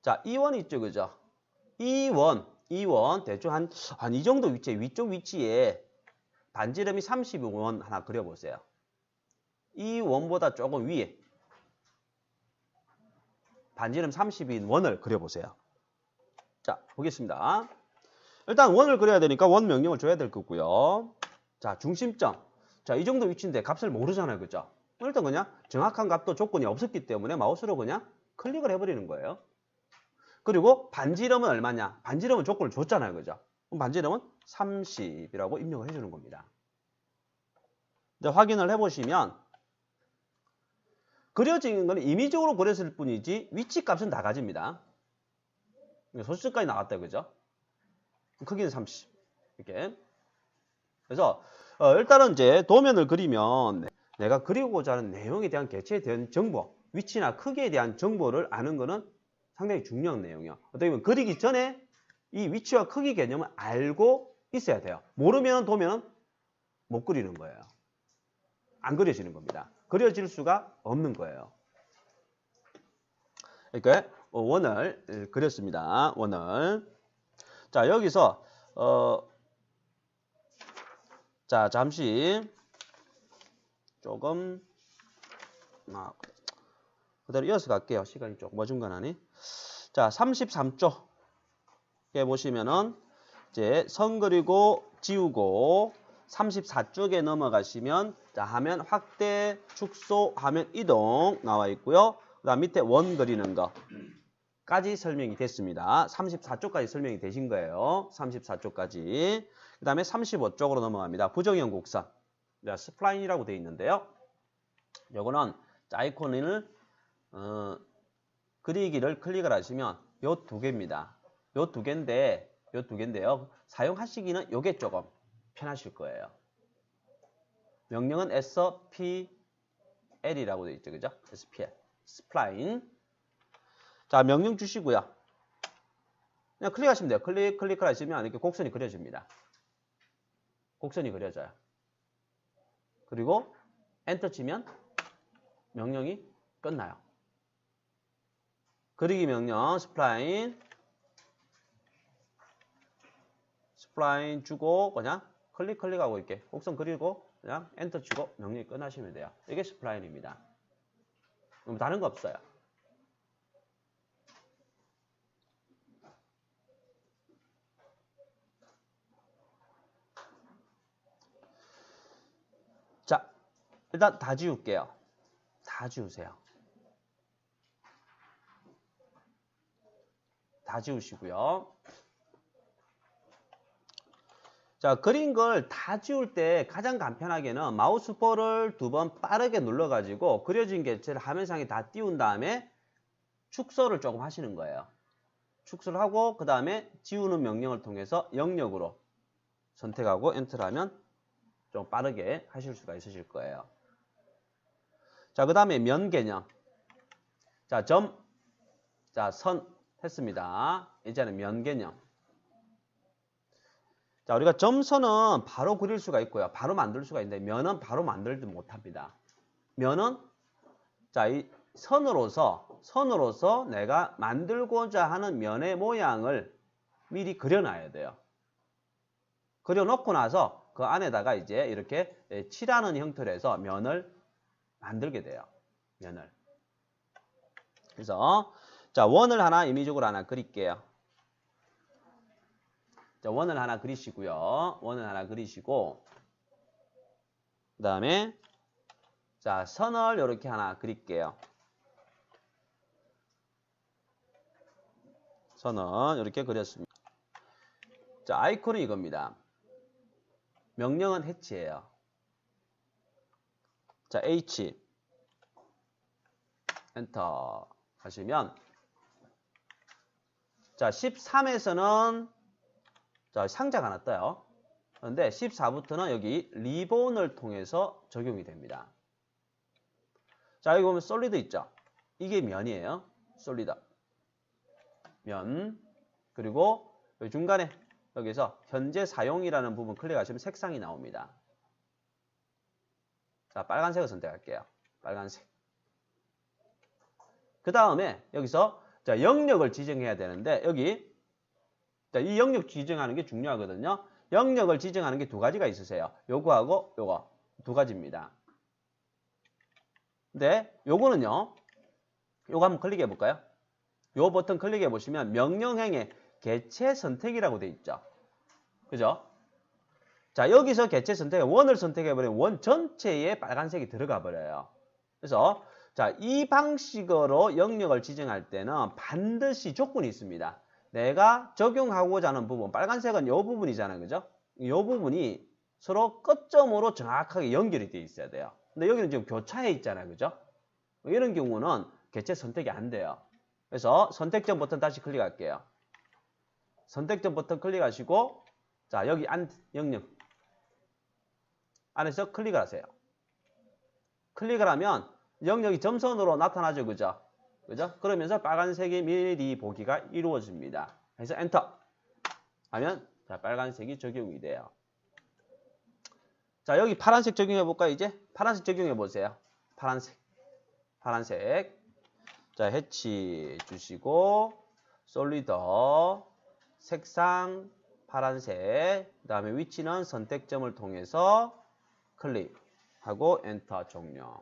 자, 이 원 있죠, 그죠? 이 원 대충 한 이 정도 위치에, 위쪽 위치에 반지름이 32원 하나 그려보세요. 이 원보다 조금 위에 반지름 30인 원을 그려보세요. 자, 보겠습니다. 일단 원을 그려야 되니까 원 명령을 줘야 될 거고요. 자, 중심점. 자, 이 정도 위치인데 값을 모르잖아요, 그죠? 일단 그냥 정확한 값도 조건이 없었기 때문에 마우스로 그냥 클릭을 해버리는 거예요. 그리고 반지름은 얼마냐? 반지름은 조건을 줬잖아요. 그죠? 그럼 반지름은 30이라고 입력을 해주는 겁니다. 이제 확인을 해보시면 그려진 건 임의적으로 그렸을 뿐이지 위치 값은 다 가집니다. 소수점까지 나왔다. 그죠? 크기는 30. 이렇게. 그래서 일단은 이제 도면을 그리면 내가 그리고자 하는 내용에 대한 개체에 대한 정보, 위치나 크기에 대한 정보를 아는 거는 상당히 중요한 내용이에요. 어떻게 보면 그리기 전에 이 위치와 크기 개념을 알고 있어야 돼요. 모르면 도면은 못 그리는 거예요. 안 그려지는 겁니다. 그려질 수가 없는 거예요. 이렇게 원을 그렸습니다. 원을. 자, 여기서 자, 잠시 조금 그대로 이어서 갈게요. 시간이 조금 어중간하니. 자, 33쪽에 보시면은 이제 선 그리고 지우고 34쪽에 넘어가시면 자, 화면 확대, 축소, 화면 이동 나와 있고요. 그다음 밑에 원 그리는 거까지 설명이 됐습니다. 34쪽까지 설명이 되신 거예요. 34쪽까지. 그 다음에 35쪽으로 넘어갑니다. 부정형 곡선. 스플라인이라고 되어 있는데요. 요거는 아이콘을 그리기를 클릭을 하시면 요 두 개입니다. 요 두 개인데요. 사용하시기는 요게 조금 편하실 거예요. 명령은 SPL이라고 되어 있죠. 그죠? SPL. 스플라인. 자, 명령 주시고요. 그냥 클릭하시면 돼요. 클릭을 하시면 이렇게 곡선이 그려집니다. 곡선이 그려져요. 그리고 엔터 치면 명령이 끝나요. 그리기 명령 스플라인 주고 그냥 클릭하고 이렇게 곡선 그리고 그냥 엔터 치고 명령이 끝나시면 돼요. 이게 스플라인입니다. 다른 거 없어요. 자, 일단 다 지울게요. 다 지우세요. 다 지우시고요. 자, 그린 걸 다 지울 때 가장 간편하게는 마우스볼을 2번 빠르게 눌러가지고 그려진 개체를 화면상에 다 띄운 다음에 축소를 조금 하시는 거예요. 축소를 하고 그 다음에 지우는 명령을 통해서 영역으로 선택하고 엔터를 하면 좀 빠르게 하실 수가 있으실 거예요. 자, 그 다음에 면 개념. 자, 자, 선 했습니다. 이제는 면 개념. 자, 우리가 점선은 바로 그릴 수가 있고요. 바로 만들 수가 있는데 면은 바로 만들지 못합니다. 면은 자, 이 선으로서 내가 만들고자 하는 면의 모양을 미리 그려놔야 돼요. 그려놓고 나서 그 안에다가 이제 이렇게 칠하는 형태로 해서 면을 만들게 돼요. 면을. 그래서 자, 원을 하나 임의적으로 하나 그릴게요. 자, 원을 하나 그리시고요. 원을 하나 그리시고 그 다음에 자, 선을 이렇게 하나 그릴게요. 선은 이렇게 그렸습니다. 자, 아이콘은 이겁니다. 명령은 해치예요. 자, H 엔터 하시면 자, 13에서는 자, 상자가 하나 떠요. 그런데 14부터는 여기 리본을 통해서 적용이 됩니다. 자, 여기 보면 솔리드 있죠? 이게 면이에요. 솔리드. 면. 그리고 여기 중간에 여기서 현재 사용이라는 부분 클릭하시면 색상이 나옵니다. 자, 빨간색을 선택할게요. 빨간색. 그 다음에 여기서 자, 영역을 지정해야 되는데 여기 자, 이 영역 지정하는 게 중요하거든요. 영역을 지정하는 게 두 가지가 있으세요. 요거하고 요거 두 가지입니다. 근데 요거는요. 요거 한번 클릭해 볼까요? 요 버튼 클릭해 보시면 명령행의 개체 선택이라고 돼 있죠. 그죠? 자, 여기서 개체 선택, 원을 선택해 버리면 원 전체에 빨간색이 들어가 버려요. 그래서 자, 이 방식으로 영역을 지정할 때는 반드시 조건이 있습니다. 내가 적용하고자 하는 부분, 빨간색은 이 부분이잖아요. 그죠? 이 부분이 서로 끝점으로 정확하게 연결이 되어 있어야 돼요. 근데 여기는 지금 교차해 있잖아요. 그죠? 이런 경우는 개체 선택이 안 돼요. 그래서 선택점 버튼 다시 클릭할게요. 선택점 버튼 클릭하시고, 자, 여기 영역 안에서 클릭을 하세요. 클릭을 하면 영역이 점선으로 나타나죠. 그죠? 그죠? 그러면서 빨간색이 미리 보기가 이루어집니다. 그래서 엔터 하면 자, 빨간색이 적용이 돼요. 자, 여기 파란색 적용해 볼까요? 이제 파란색 적용해 보세요. 파란색. 자, 해치 주시고 솔리드 색상 파란색, 그 다음에 위치는 선택점을 통해서 클릭하고 엔터 종료.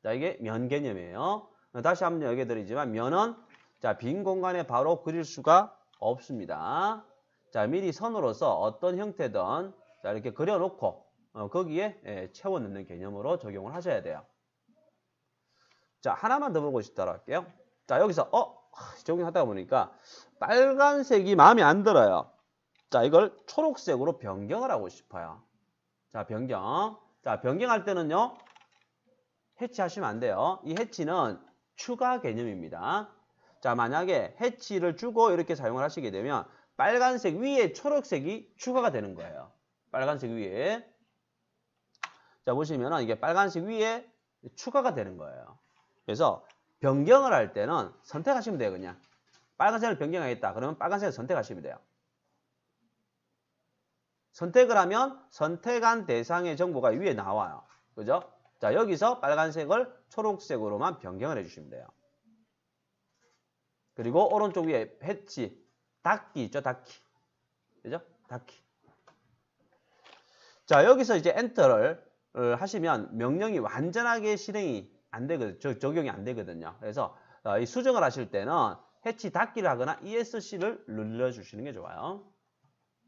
자, 이게 면 개념이에요. 다시 한번 얘기해드리지만 면은 자, 빈 공간에 바로 그릴 수가 없습니다. 자, 미리 선으로서 어떤 형태든 자, 이렇게 그려놓고 거기에 채워 넣는 개념으로 적용을 하셔야 돼요. 자, 하나만 더 보고 싶도록 할게요. 자, 여기서 적용하다 보니까 빨간색이 마음에 안 들어요. 자, 이걸 초록색으로 변경을 하고 싶어요. 자, 변경. 자, 변경할 때는요. 해치하시면 안 돼요. 이 해치는 추가 개념입니다. 자, 만약에 해치를 주고 이렇게 사용을 하시게 되면 빨간색 위에 초록색이 추가가 되는 거예요. 빨간색 위에. 자, 보시면은 이게 빨간색 위에 추가가 되는 거예요. 그래서 변경을 할 때는 선택하시면 돼요. 그냥 빨간색을 변경하겠다. 그러면 빨간색을 선택하시면 돼요. 선택을 하면 선택한 대상의 정보가 위에 나와요. 그죠? 자, 여기서 빨간색을 초록색으로만 변경을 해주시면 돼요. 그리고 오른쪽 위에 해치, 닫기 있죠? 닫기. 그죠? 닫기. 자, 여기서 이제 엔터를 하시면 명령이 완전하게 실행이 안 되거든요. 적용이 안 되거든요. 그래서 이 수정을 하실 때는 해치 닫기를 하거나 ESC를 눌러주시는 게 좋아요.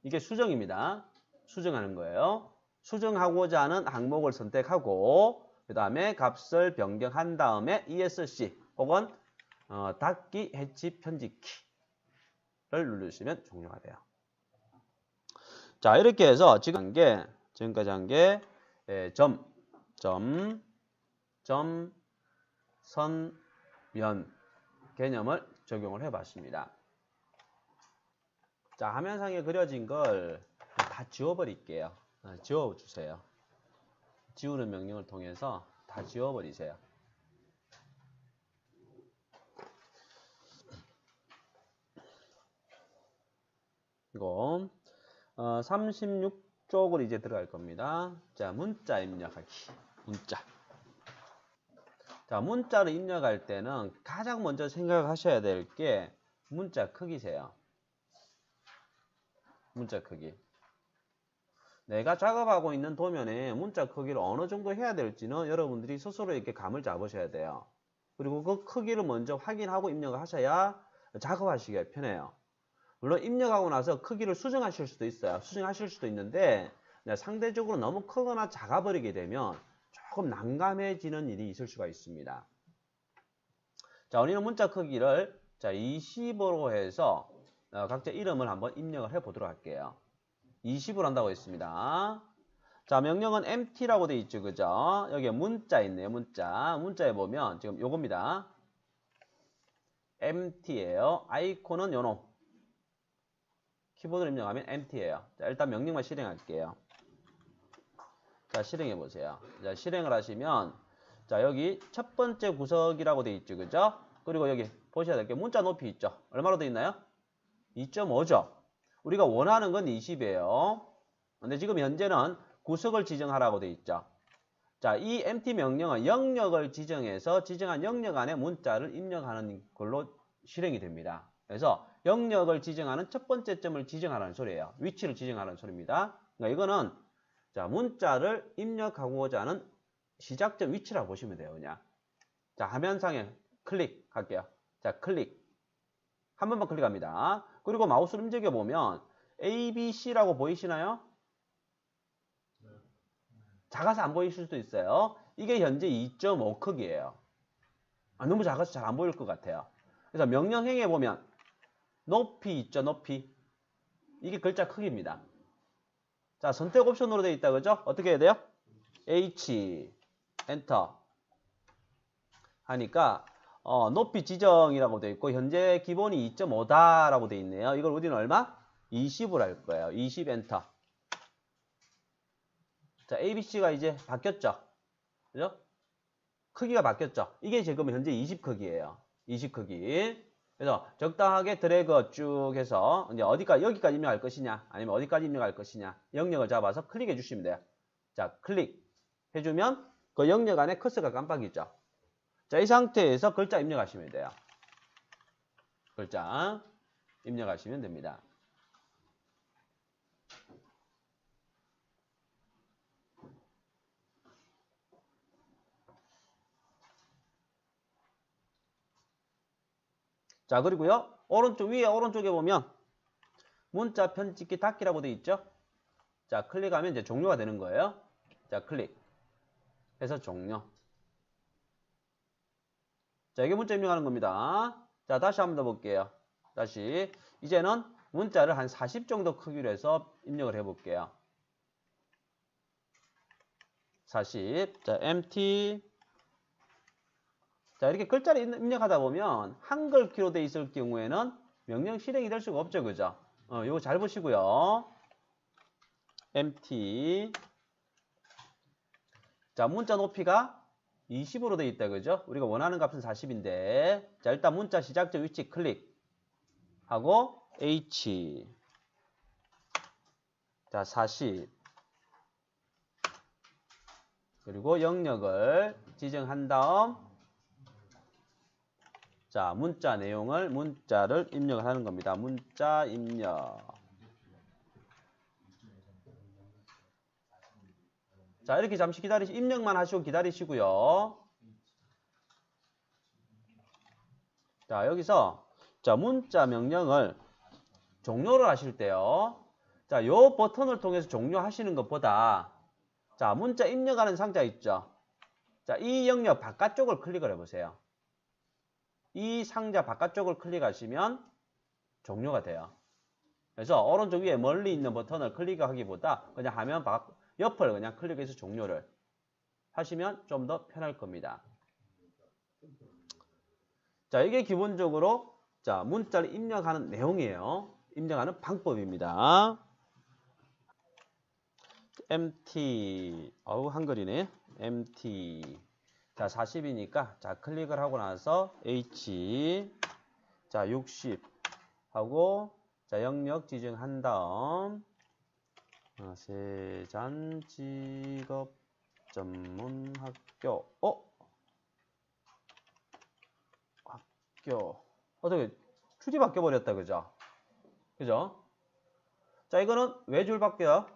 이게 수정입니다. 수정하는 거예요. 수정하고자 하는 항목을 선택하고 그 다음에 값을 변경한 다음에 ESC 혹은 닫기, 해치, 편집키를 누르시면 종료가 돼요. 자, 이렇게 해서 지금까지 한 게 선, 면 개념을 적용을 해봤습니다. 자, 화면상에 그려진 걸 다 지워버릴게요. 지워주세요. 지우는 명령을 통해서 다 지워버리세요. 이거 36쪽으로 이제 들어갈 겁니다. 자, 문자 입력하기. 문자. 자, 문자를 입력할 때는 가장 먼저 생각하셔야 될 게 문자 크기세요. 문자 크기. 내가 작업하고 있는 도면에 문자 크기를 어느 정도 해야 될지는 여러분들이 스스로 이렇게 감을 잡으셔야 돼요. 그리고 그 크기를 먼저 확인하고 입력을 하셔야 작업하시기가 편해요. 물론 입력하고 나서 크기를 수정하실 수도 있어요. 수정하실 수도 있는데 상대적으로 너무 크거나 작아버리게 되면 조금 난감해지는 일이 있을 수가 있습니다. 자, 우리는 문자 크기를 20으로 해서 각자 이름을 한번 입력을 해보도록 할게요. 20으로 한다고 했습니다. 자, 명령은 empty라고 되어 있죠. 그죠? 여기에 문자 있네요. 문자에 보면 지금 요겁니다. empty예요. 아이콘은 요놈. 키보드를 입력하면 empty예요. 자, 일단 명령만 실행할게요. 자, 실행해 보세요. 자, 실행을 하시면 자, 여기 첫 번째 구석이라고 되어 있죠. 그죠? 그리고 여기 보셔야 될 게 문자 높이 있죠. 얼마로 되어 있나요? 2.5죠. 우리가 원하는 건 20이에요. 근데 지금 현재는 구석을 지정하라고 되어 있죠. 자, 이 empty 명령은 영역을 지정해서 지정한 영역 안에 문자를 입력하는 걸로 실행이 됩니다. 그래서 영역을 지정하는 첫 번째 점을 지정하라는 소리예요. 위치를 지정하라는 소리입니다. 그러니까 이거는 자, 문자를 입력하고자 하는 시작점 위치라고 보시면 돼요. 그냥. 자, 화면상에 클릭할게요. 자, 클릭. 한 번만 클릭합니다. 그리고 마우스를 움직여 보면 A, B, C라고 보이시나요? 작아서 안 보이실 수도 있어요. 이게 현재 2.5 크기예요. 너무 작아서 잘 안 보일 것 같아요. 그래서 명령행에 보면 높이 있죠, 높이. 이게 글자 크기입니다. 자, 선택 옵션으로 되어 있다, 그죠? 어떻게 해야 돼요? H, 엔터 하니까 높이 지정이라고 되어 있고 현재 기본이 2.5다라고 되어 있네요. 이걸 우리는 얼마? 20으로 할 거예요. 20 엔터. 자, ABC가 이제 바뀌었죠. 그죠? 크기가 바뀌었죠. 이게 지금 현재 20 크기예요. 20 크기. 그래서 적당하게 드래그 쭉 해서 이제 여기까지 입력할 것이냐 아니면 어디까지 입력할 것이냐 영역을 잡아서 클릭해 주시면 돼요. 자, 클릭 해주면 그 영역 안에 커서가 깜빡이죠. 자, 이 상태에서 글자 입력하시면 돼요. 글자 입력하시면 됩니다. 자, 그리고요. 위에 오른쪽에 보면 문자 편집기 닫기라고 되어 있죠. 자, 클릭하면 이제 종료가 되는 거예요. 자, 클릭 해서 종료. 자, 이게 문자 입력하는 겁니다. 자, 다시 한번 더 볼게요. 다시 이제는 문자를 한 40 정도 크기로 해서 입력을 해볼게요. 40. 자, MT. 자, 이렇게 글자를 입력하다 보면 한글 키로 되어 있을 경우에는 명령 실행이 될 수가 없죠, 그죠? 요거 잘 보시고요. MT. 자, 문자 높이가 20으로 되어 있다, 그죠? 우리가 원하는 값은 40인데. 자, 일단 문자 시작점 위치 클릭하고 H. 자, 40. 그리고 영역을 지정한 다음 자, 문자를 입력을 하는 겁니다. 문자 입력. 자, 이렇게 잠시 입력만 하시고 기다리시고요. 자, 여기서 자, 문자 명령을 종료를 하실 때요. 자, 요 버튼을 통해서 종료하시는 것보다 자, 문자 입력하는 상자 있죠. 자, 이 영역 바깥쪽을 클릭을 해보세요. 이 상자 바깥쪽을 클릭하시면 종료가 돼요. 그래서 오른쪽 위에 멀리 있는 버튼을 클릭하기보다 그냥 화면 옆을 그냥 클릭해서 종료를 하시면 좀 더 편할 겁니다. 자, 이게 기본적으로 자, 문자를 입력하는 내용이에요. 입력하는 방법입니다. MT 한글이네. MT 자, 40이니까 자, 클릭을 하고 나서 H 자, 60 하고 자, 영역 지정한 다음 세잔직업전문학교 학교 어떻게 줄이 바뀌어 버렸다, 그죠? 그죠? 자, 이거는 왜 줄 바뀌어요?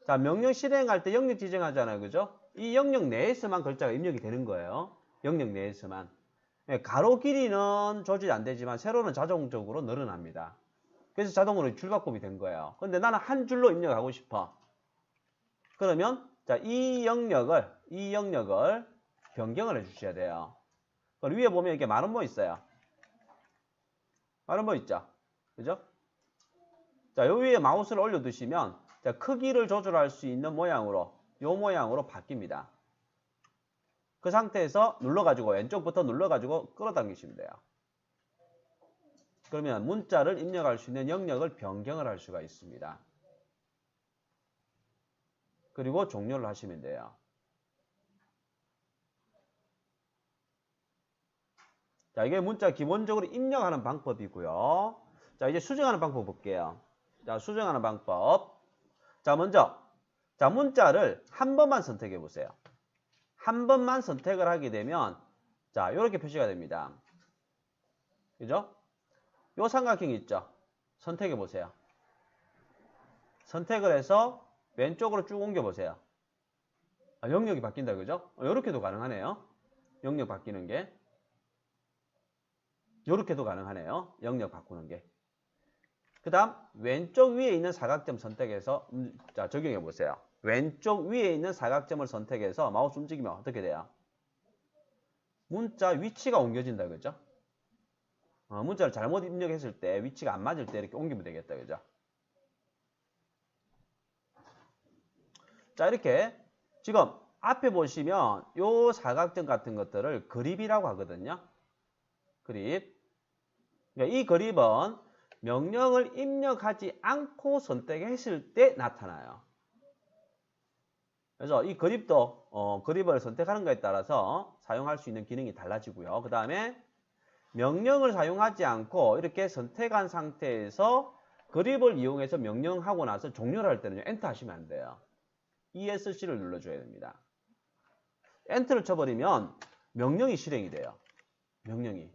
자, 명령 실행할 때 영역 지정하잖아요, 그죠? 이 영역 내에서만 글자가 입력이 되는 거예요. 영역 내에서만. 가로 길이는 조절이 안 되지만 세로는 자동적으로 늘어납니다. 그래서 자동으로 줄바꿈이 된 거예요. 근데 나는 한 줄로 입력하고 싶어. 그러면 자, 이 영역을 변경을 해 주셔야 돼요. 그리고 위에 보면 이렇게 말음모 있어요. 말음모 있죠? 그죠? 자, 요 위에 마우스를 올려 두시면 자, 크기를 조절할 수 있는 모양으로 요 모양으로 바뀝니다. 그 상태에서 눌러가지고 왼쪽 버튼 눌러가지고 끌어당기시면 돼요. 그러면 문자를 입력할 수 있는 영역을 변경을 할 수가 있습니다. 그리고 종료를 하시면 돼요. 자, 이게 문자 기본적으로 입력하는 방법이고요. 자, 이제 수정하는 방법 볼게요. 자, 수정하는 방법. 자, 먼저 자, 문자를 한 번만 선택해 보세요. 한 번만 선택을 하게 되면 자, 이렇게 표시가 됩니다. 그죠? 요 삼각형 있죠? 선택해 보세요. 선택을 해서 왼쪽으로 쭉 옮겨 보세요. 영역이 바뀐다, 그죠? 이렇게도 가능하네요. 영역 바뀌는 게. 이렇게도 가능하네요. 영역 바꾸는 게. 그 다음 왼쪽 위에 있는 사각점 선택해서 자, 적용해 보세요. 왼쪽 위에 있는 사각점을 선택해서 마우스 움직이면 어떻게 돼요? 문자 위치가 옮겨진다, 그죠? 문자를 잘못 입력했을 때 위치가 안 맞을 때 이렇게 옮기면 되겠다, 그죠? 자, 이렇게 지금 앞에 보시면 요 사각점 같은 것들을 그립이라고 하거든요. 그립. 그러니까 이 그립은 명령을 입력하지 않고 선택했을 때 나타나요. 그래서 이 그립도 그립을 선택하는 것에 따라서 사용할 수 있는 기능이 달라지고요. 그 다음에 명령을 사용하지 않고 이렇게 선택한 상태에서 그립을 이용해서 명령하고 나서 종료를 할 때는 엔터 하시면 안 돼요. ESC를 눌러줘야 됩니다. 엔터를 쳐버리면 명령이 실행이 돼요. 명령이.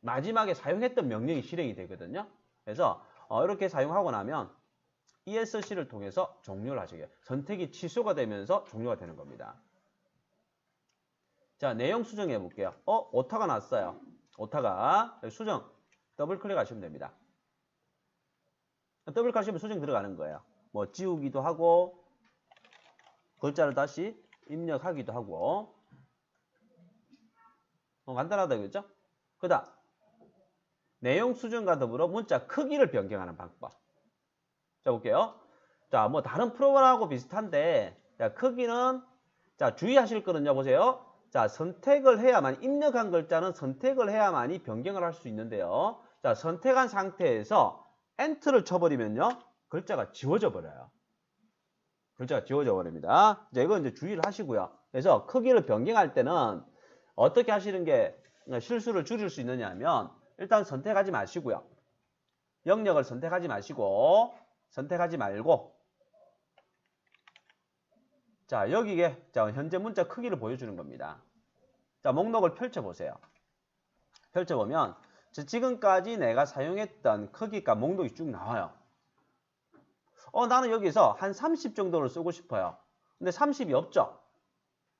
마지막에 사용했던 명령이 실행이 되거든요. 그래서 이렇게 사용하고 나면 ESC를 통해서 종료를 하시게 돼요. 선택이 취소가 되면서 종료가 되는 겁니다. 자, 내용 수정해 볼게요. 오타가 났어요. 오타가 수정 더블 클릭하시면 됩니다. 더블 클릭하시면 수정 들어가는 거예요. 뭐 지우기도 하고 글자를 다시 입력하기도 하고 간단하다, 그죠? 그다음 내용 수정과 더불어 문자 크기를 변경하는 방법. 자, 볼게요. 자, 뭐 다른 프로그램하고 비슷한데 자, 크기는 자, 주의하실 거는요. 보세요. 자, 선택을 해야만 입력한 글자는 선택을 해야만이 변경을 할 수 있는데요. 자, 선택한 상태에서 엔터를 쳐버리면요. 글자가 지워져 버려요. 글자가 지워져 버립니다. 이제 이건 이제 주의를 하시고요. 그래서 크기를 변경할 때는 어떻게 하시는 게 실수를 줄일 수 있느냐 하면 일단 선택하지 마시고요. 영역을 선택하지 마시고 선택하지 말고 자, 여기에 자, 현재 문자 크기를 보여주는 겁니다. 자, 목록을 펼쳐보세요. 펼쳐보면 지금까지 내가 사용했던 크기가 목록이 쭉 나와요. 나는 여기서 한 30 정도를 쓰고 싶어요. 근데 30이 없죠?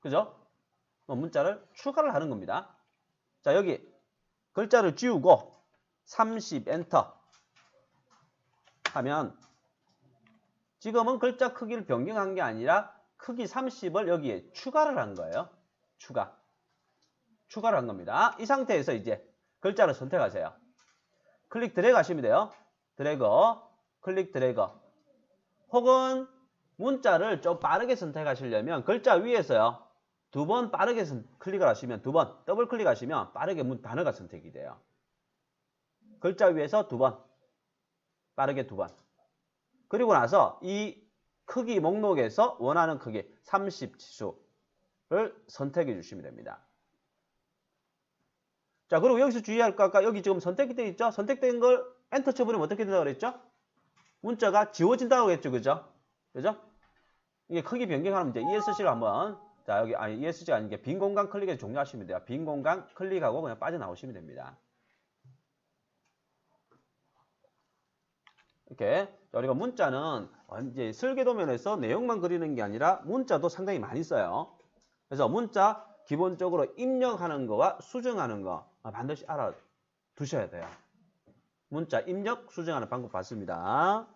그죠? 문자를 추가를 하는 겁니다. 자, 여기 글자를 지우고 30 엔터 하면 지금은 글자 크기를 변경한 게 아니라 크기 30을 여기에 추가를 한 거예요. 추가를 한 겁니다. 이 상태에서 이제 글자를 선택하세요. 클릭 드래그 하시면 돼요. 드래그, 클릭 드래그. 혹은 문자를 좀 빠르게 선택하시려면 글자 위에서요. 2번 빠르게 클릭을 하시면 2번 더블 클릭하시면 빠르게 단어가 선택이 돼요. 글자 위에서 2번 빠르게 2번. 그리고 나서 이 크기 목록에서 원하는 크기 30 지수를 선택해 주시면 됩니다. 자, 그리고 여기서 주의할 거 아까 여기 지금 선택이 되어 있죠? 선택된 걸 엔터 쳐버리면 어떻게 된다고 그랬죠? 문자가 지워진다고 했죠, 그죠? 그죠? 이게 크기 변경하면 이제 ESC를 한번 자, 여기 ESC가 아닌 게 빈 공간 클릭해서 종료하시면 돼요. 빈 공간 클릭하고 그냥 빠져나오시면 됩니다. 이렇게 우리가 문자는 이제 설계도면에서 내용만 그리는 게 아니라 문자도 상당히 많이 써요. 그래서 문자 기본적으로 입력하는 거와 수정하는 거 반드시 알아두셔야 돼요. 문자 입력, 수정하는 방법 봤습니다.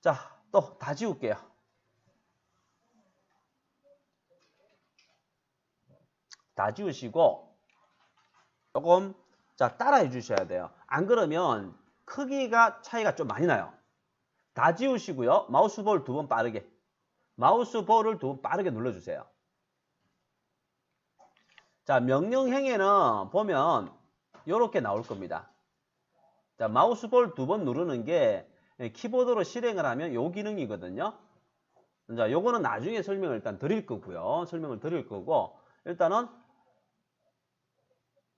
자, 또 다 지울게요. 다 지우시고 조금 자 따라해 주셔야 돼요. 안 그러면 크기가 차이가 좀 많이 나요. 다 지우시고요. 마우스볼 2번 빠르게. 마우스볼을 2번 빠르게 눌러주세요. 자, 명령행에는 보면 이렇게 나올 겁니다. 자, 마우스볼 2번 누르는 게 키보드로 실행을 하면 요 기능이거든요. 자, 요거는 나중에 설명을 일단 드릴 거고요. 설명을 드릴 거고 일단은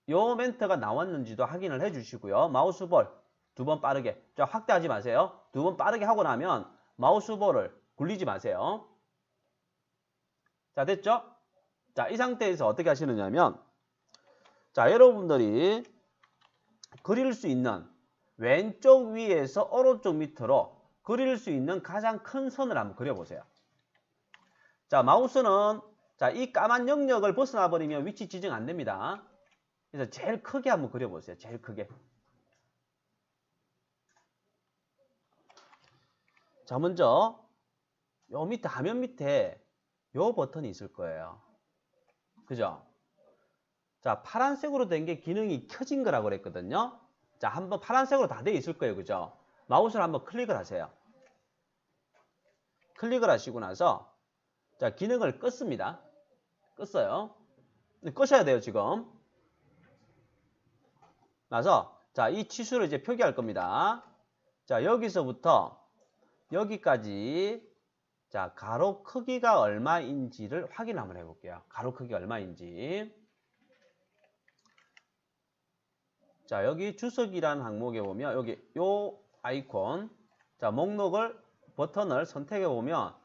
요 멘트가 나왔는지도 확인을 해 주시고요. 마우스볼 2번 빠르게. 자, 확대하지 마세요. 2번 빠르게 하고 나면 마우스볼을 굴리지 마세요. 자, 됐죠? 자, 이 상태에서 어떻게 하시느냐면 자, 여러분들이 그릴 수 있는 왼쪽 위에서 오른쪽 밑으로 그릴 수 있는 가장 큰 선을 한번 그려보세요. 자, 마우스는 자, 이 까만 영역을 벗어나 버리면 위치 지정 안 됩니다. 그래서 제일 크게 한번 그려보세요. 제일 크게. 자, 먼저 요 밑에 화면 밑에 요 버튼이 있을 거예요. 그죠? 자, 파란색으로 된 게 기능이 켜진 거라고 그랬거든요. 자, 한번 파란색으로 다 돼 있을 거예요. 그죠? 마우스를 한번 클릭을 하세요. 클릭을 하시고 나서 자, 기능을 껐습니다. 껐어요. 끄셔야 돼요, 지금. 나서 자, 이 치수를 이제 표기할 겁니다. 자, 여기서부터 여기까지 자, 가로 크기가 얼마인지를 확인 한번 해볼게요. 가로 크기가 얼마인지. 자, 여기 주석이라는 항목에 보면 여기 요 아이콘 자, 목록을 버튼을 선택해 보면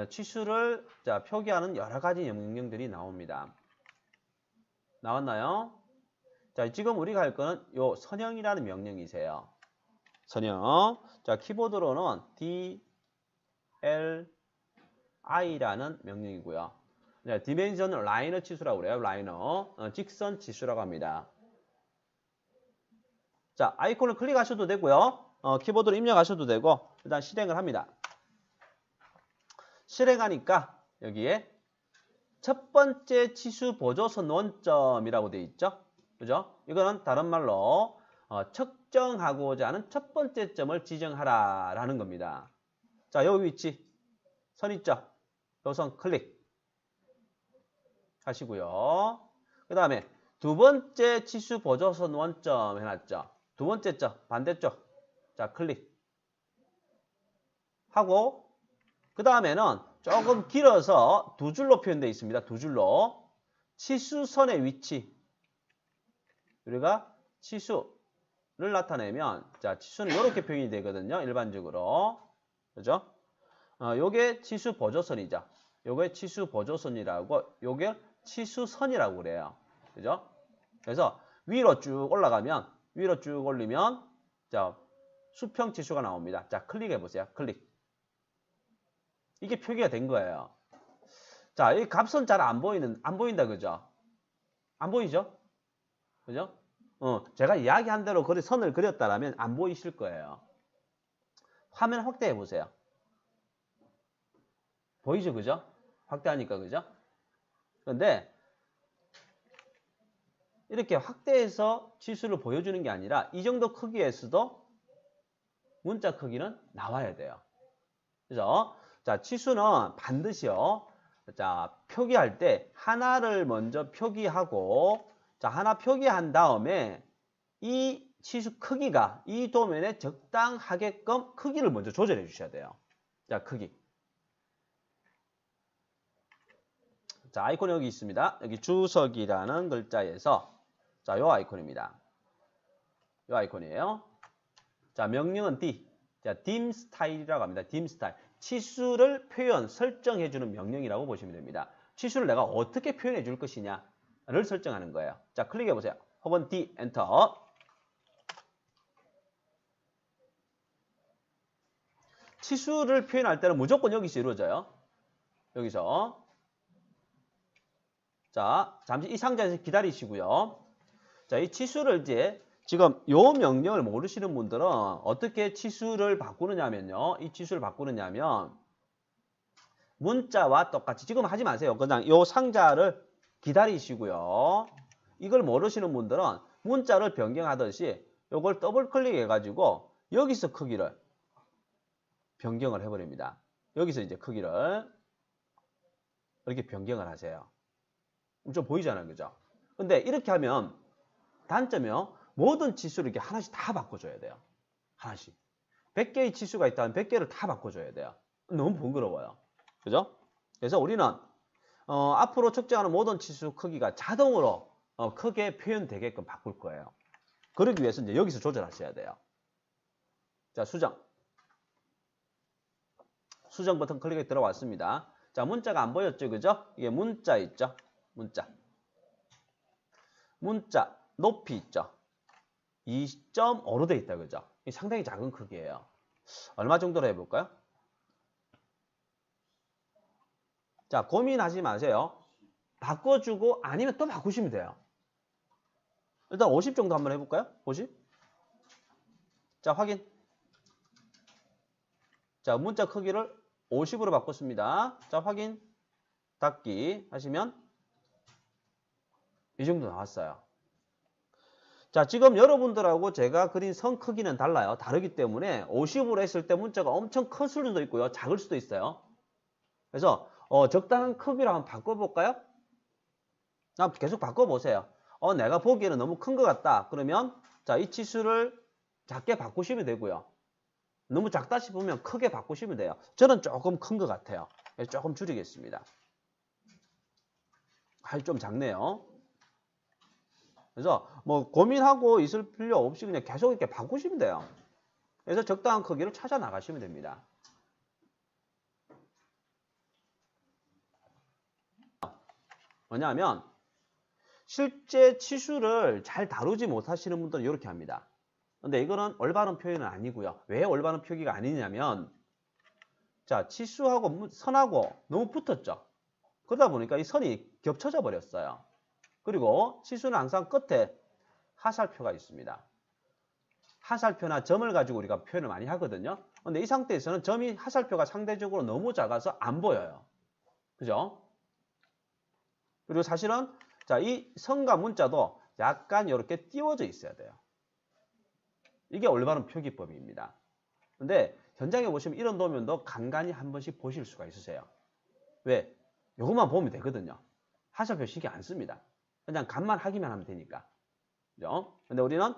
치수를 자, 표기하는 여러 가지 명령들이 나옵니다. 나왔나요? 자, 지금 우리가 할 거는 요 선형이라는 명령이세요. 선형. 자, 키보드로는 DLI라는 명령이고요. 네, 디멘션 라이너 치수라고 그래요. 라이너. 직선 치수라고 합니다. 자, 아이콘을 클릭하셔도 되고요. 키보드로 입력하셔도 되고 일단 실행을 합니다. 실행하니까 여기에 첫 번째 치수 보조선 원점이라고 되어 있죠. 그죠? 이거는 다른 말로 측정하고자 하는 첫 번째 점을 지정하라 라는 겁니다. 자, 여기 위치 선 있죠? 요 선 클릭 하시고요. 그 다음에 두 번째 치수 보조선 원점 해놨죠. 두 번째 점 반대쪽 자 클릭 하고 그 다음에는 조금 길어서 두 줄로 표현되어 있습니다. 두 줄로 치수선의 위치 우리가 치수를 나타내면 자 치수는 이렇게 표현이 되거든요. 일반적으로 그죠? 요게 치수 보조선이죠. 요게 치수 보조선이라고 요게 치수선이라고 그래요. 그죠? 그래서 위로 쭉 올라가면 위로 쭉 올리면 자 수평 치수가 나옵니다. 자 클릭해 보세요. 클릭. 이게 표기가 된 거예요. 자, 이 값은 잘 안 보인다, 그죠? 안 보이죠? 그죠? 제가 이야기한 대로 선을 그렸다라면 안 보이실 거예요. 화면 확대해 보세요. 보이죠, 그죠? 확대하니까, 그죠? 그런데 이렇게 확대해서 치수를 보여주는 게 아니라 이 정도 크기에서도 문자 크기는 나와야 돼요. 그죠? 자, 치수는 반드시요. 자, 표기할 때 하나를 먼저 표기하고 자, 하나 표기한 다음에 이 치수 크기가 이 도면에 적당하게끔 크기를 먼저 조절해 주셔야 돼요. 자, 크기. 자, 아이콘이 여기 있습니다. 여기 주석이라는 글자에서 자, 요 아이콘입니다. 요 아이콘이에요. 자, 명령은 D. 자, dim 스타일이라고 합니다. dim 스타일. 치수를 설정해 주는 명령이라고 보시면 됩니다. 치수를 내가 어떻게 표현해 줄 것이냐를 설정하는 거예요. 자, 클릭해 보세요. 혹은 D, 엔터. 치수를 표현할 때는 무조건 여기서 이루어져요. 여기서. 자, 잠시 이 상자에서 기다리시고요. 자, 이 치수를 이제 지금 요 명령을 모르시는 분들은 어떻게 치수를 바꾸느냐면요. 이 치수를 바꾸느냐면 문자와 똑같이 지금 하지 마세요. 그냥 요 상자를 기다리시고요. 이걸 모르시는 분들은 문자를 변경하듯이 요걸 더블 클릭해 가지고 여기서 크기를 변경을 해버립니다. 여기서 이제 크기를 이렇게 변경을 하세요. 좀 보이잖아요. 그죠? 근데 이렇게 하면 단점이요. 모든 치수를 이렇게 하나씩 다 바꿔줘야 돼요. 하나씩. 100개의 치수가 있다면 100개를 다 바꿔줘야 돼요. 너무 번거로워요. 그죠? 그래서 우리는 앞으로 측정하는 모든 치수 크기가 자동으로 크게 표현되게끔 바꿀 거예요. 그러기 위해서 이제 여기서 조절하셔야 돼요. 자, 수정. 수정 버튼 클릭해 들어왔습니다. 자, 문자가 안 보였죠? 그죠? 이게 문자 있죠? 문자. 문자. 높이 있죠? 2.5로 되어 있다. 그죠? 상당히 작은 크기예요. 얼마 정도로 해볼까요? 자, 고민하지 마세요. 바꿔주고 아니면 또 바꾸시면 돼요. 일단 50 정도 한번 해볼까요? 50? 자, 확인. 자, 문자 크기를 50으로 바꿨습니다. 자, 확인, 닫기 하시면 이 정도 나왔어요. 자, 지금 여러분들하고 제가 그린 선 크기는 달라요. 다르기 때문에 50으로 했을 때 문자가 엄청 클 수도 있고요. 작을 수도 있어요. 그래서 적당한 크기로 한번 바꿔볼까요? 계속 바꿔보세요. 내가 보기에는 너무 큰 것 같다. 그러면 자, 이 치수를 작게 바꾸시면 되고요. 너무 작다 싶으면 크게 바꾸시면 돼요. 저는 조금 큰 것 같아요. 그래서 조금 줄이겠습니다. 좀 작네요. 그래서 뭐 고민하고 있을 필요 없이 그냥 계속 이렇게 바꾸시면 돼요. 그래서 적당한 크기를 찾아 나가시면 됩니다. 왜냐하면 실제 치수를 잘 다루지 못하시는 분들은 이렇게 합니다. 근데 이거는 올바른 표현은 아니고요. 왜 올바른 표기가 아니냐면 자, 치수하고 선하고 너무 붙었죠. 그러다 보니까 이 선이 겹쳐져 버렸어요. 그리고 치수는 항상 끝에 하살표가 있습니다. 하살표나 점을 가지고 우리가 표현을 많이 하거든요. 근데 이 상태에서는 점이 하살표가 상대적으로 너무 작아서 안 보여요. 그죠? 그리고 사실은 자, 이 선과 문자도 약간 이렇게 띄워져 있어야 돼요. 이게 올바른 표기법입니다. 근데 현장에 보시면 이런 도면도 간간히 한 번씩 보실 수가 있으세요. 왜? 이것만 보면 되거든요. 하살표 신경 안 씁니다. 그냥 간만 하기만 하면 되니까. 그죠? 근데 우리는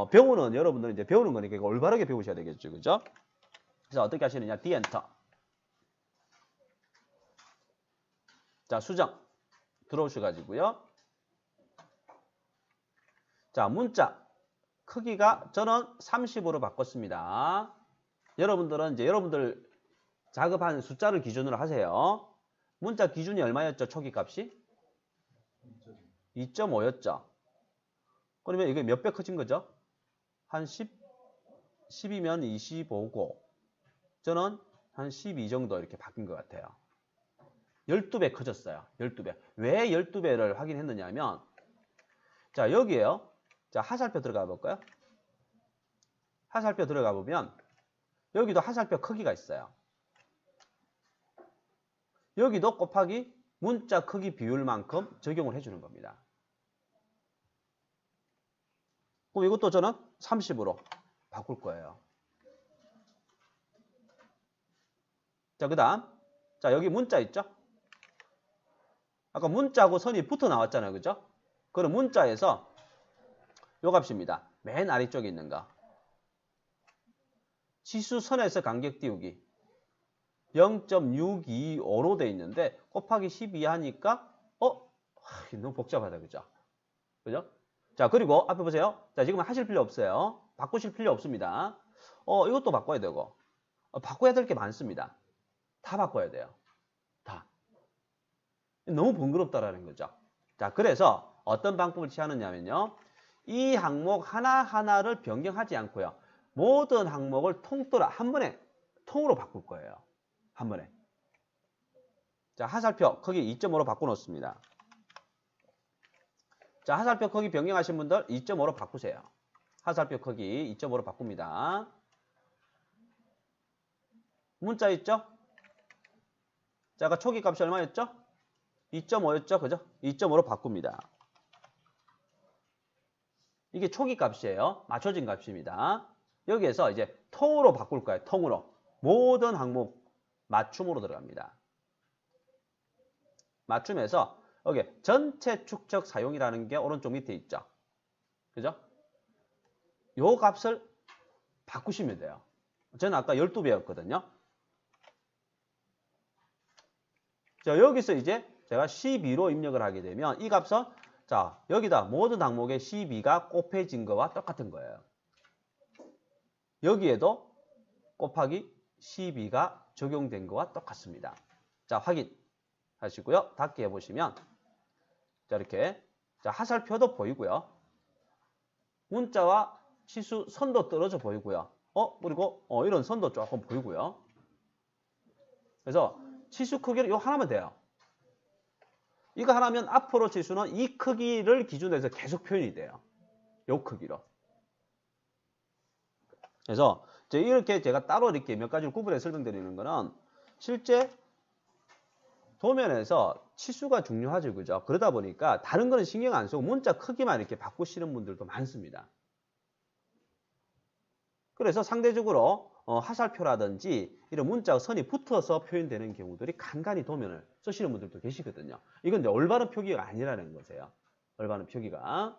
배우는 여러분들은 이제 배우는 거니까 이거 올바르게 배우셔야 되겠죠. 그죠? 그래서 어떻게 하시느냐? D 엔터. 자, 수정 들어오셔 가지고요. 자, 문자 크기가 저는 30으로 바꿨습니다. 여러분들은 이제 여러분들 작업한 숫자를 기준으로 하세요. 문자 기준이 얼마였죠? 초기 값이? 2.5였죠. 그러면 이게 몇 배 커진 거죠? 한 10이면 25고 저는 한 12 정도 이렇게 바뀐 것 같아요. 12배 커졌어요. 12배. 왜 12배를 확인했느냐 하면 자, 여기에요. 자, 하살표 들어가 볼까요? 하살표 들어가 보면 여기도 하살표 크기가 있어요. 여기도 곱하기 문자 크기 비율만큼 적용을 해주는 겁니다. 그럼 이것도 저는 30으로 바꿀 거예요. 자, 그 다음. 자, 여기 문자 있죠? 아까 문자하고 선이 붙어 나왔잖아요. 그죠? 그럼 문자에서 요 값입니다. 맨 아래쪽에 있는 거. 치수 선에서 간격 띄우기. 0.625로 돼 있는데 곱하기 12 하니까 너무 복잡하다. 그죠? 그죠? 자, 그리고 앞에 보세요. 자, 지금 하실 필요 없어요. 바꾸실 필요 없습니다. 이것도 바꿔야 되고 바꿔야 될 게 많습니다. 다 바꿔야 돼요. 다. 너무 번거롭다라는 거죠. 자, 그래서 어떤 방법을 취하느냐면요. 이 항목 하나하나를 변경하지 않고요. 모든 항목을 통틀어 한 번에 통으로 바꿀 거예요. 한 번에. 자, 하살표 크기 2.5로 바꿔놓습니다. 자, 하살표 크기 변경하신 분들 2.5로 바꾸세요. 하살표 크기 2.5로 바꿉니다. 문자 있죠? 자, 아까 초기 값이 얼마였죠? 2.5였죠? 그죠? 2.5로 바꿉니다. 이게 초기 값이에요. 맞춰진 값입니다. 여기에서 이제 통으로 바꿀 거예요. 통으로. 모든 항목 맞춤으로 들어갑니다. 맞춤에서 여기 전체 축적 사용이라는 게 오른쪽 밑에 있죠. 그죠? 요 값을 바꾸시면 돼요. 저는 아까 12배였거든요. 자, 여기서 이제 제가 12로 입력을 하게 되면 이 값은 자, 여기다 모든 항목에 12가 곱해진 거와 똑같은 거예요. 여기에도 곱하기 12가 적용된 거와 똑같습니다. 자, 확인하시고요. 닫기 해보시면 자, 이렇게 자, 하살표도 보이고요. 문자와 치수 선도 떨어져 보이고요. 그리고 이런 선도 조금 보이고요. 그래서 치수 크기를 이거 하나면 돼요. 이거 하나면 앞으로 치수는 이 크기를 기준으로 해서 계속 표현이 돼요. 이 크기로. 그래서 이렇게 제가 따로 이렇게 몇 가지를 구분해 설명드리는 거는 실제 도면에서 치수가 중요하죠. 그죠? 그러다 보니까 다른 거는 신경 안 쓰고 문자 크기만 이렇게 바꾸시는 분들도 많습니다. 그래서 상대적으로 하살표라든지 이런 문자 선이 붙어서 표현되는 경우들이 간간히 도면을 쓰시는 분들도 계시거든요. 이건 이제 올바른 표기가 아니라는 거세요. 올바른 표기가.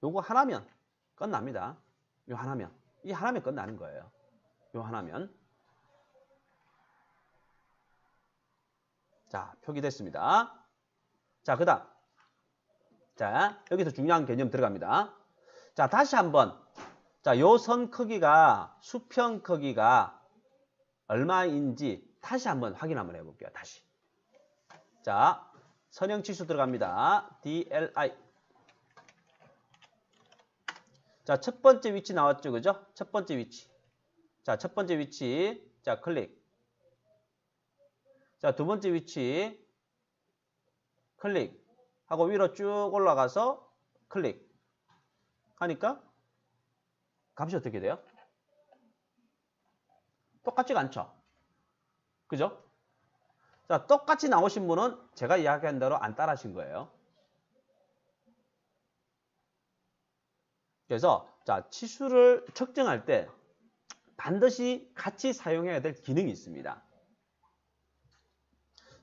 요거 하나면 끝납니다. 요 하나면. 이 하나면 끝나는 거예요. 요 하나면. 자, 표기됐습니다. 자, 그 다음. 자, 여기서 중요한 개념 들어갑니다. 자, 다시 한번. 자, 요 선 크기가, 수평 크기가 얼마인지 다시 한번 확인 한번 해볼게요. 다시. 자, 선형치수 들어갑니다. DLI. 자, 첫 번째 위치 나왔죠. 그죠? 첫 번째 위치. 자, 첫 번째 위치. 자, 클릭. 자, 두 번째 위치. 클릭. 하고 위로 쭉 올라가서 클릭. 하니까 값이 어떻게 돼요? 똑같지가 않죠? 그죠? 자, 똑같이 나오신 분은 제가 이야기한 대로 안 따라하신 거예요. 그래서 자, 치수를 측정할 때 반드시 같이 사용해야 될 기능이 있습니다.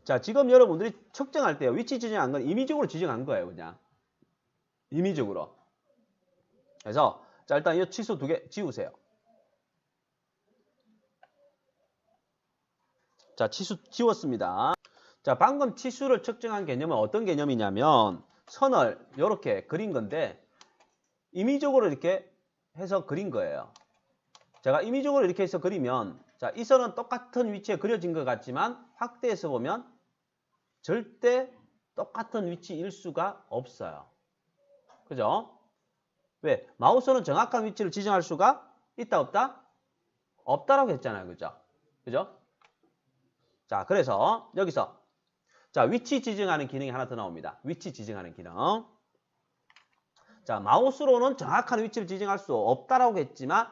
자, 지금 여러분들이 측정할 때 위치 지정한 건 임의적으로 지정한 거예요. 그냥 임의적으로. 그래서 자, 일단 이 치수 두 개 지우세요. 자, 치수 지웠습니다. 자, 방금 치수를 측정한 개념은 어떤 개념이냐면 선을 이렇게 그린 건데 임의적으로 이렇게 해서 그린 거예요. 제가 임의적으로 이렇게 해서 그리면 자, 이 선은 똑같은 위치에 그려진 것 같지만 확대해서 보면 절대 똑같은 위치일 수가 없어요. 그죠? 왜? 마우스는 정확한 위치를 지정할 수가 있다 없다? 없다라고 했잖아요. 그죠? 그죠? 자, 그래서 여기서 자, 위치 지정하는 기능이 하나 더 나옵니다. 위치 지정하는 기능. 자, 마우스로는 정확한 위치를 지정할 수 없다라고 했지만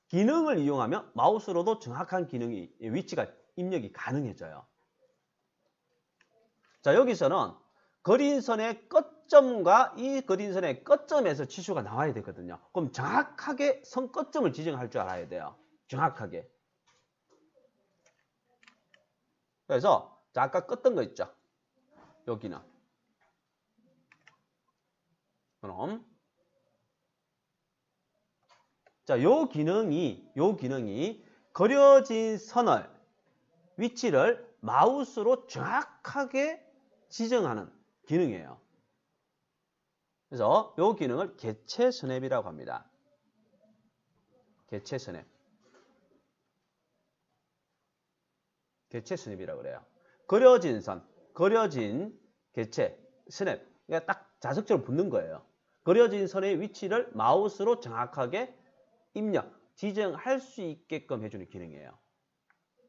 기능을 이용하면 마우스로도 정확한 기능이 위치가 입력이 가능해져요. 자, 여기서는 그린 선의 끝점과 이 그린 선의 끝점에서 치수가 나와야 되거든요. 그럼 정확하게 선 끝점을 지정할 줄 알아야 돼요. 정확하게. 그래서 자, 아까 껐던 거 있죠. 여기는. 그럼 자, 요 기능이 그려진 선을 위치를 마우스로 정확하게 지정하는 기능이에요. 그래서 요 기능을 개체 스냅이라고 합니다. 개체 스냅. 개체 스냅이라고 그래요. 그려진 선, 그려진 개체 스냅. 그러니까 딱 자석처럼 붙는 거예요. 그려진 선의 위치를 마우스로 정확하게 입력, 지정할 수 있게끔 해주는 기능이에요.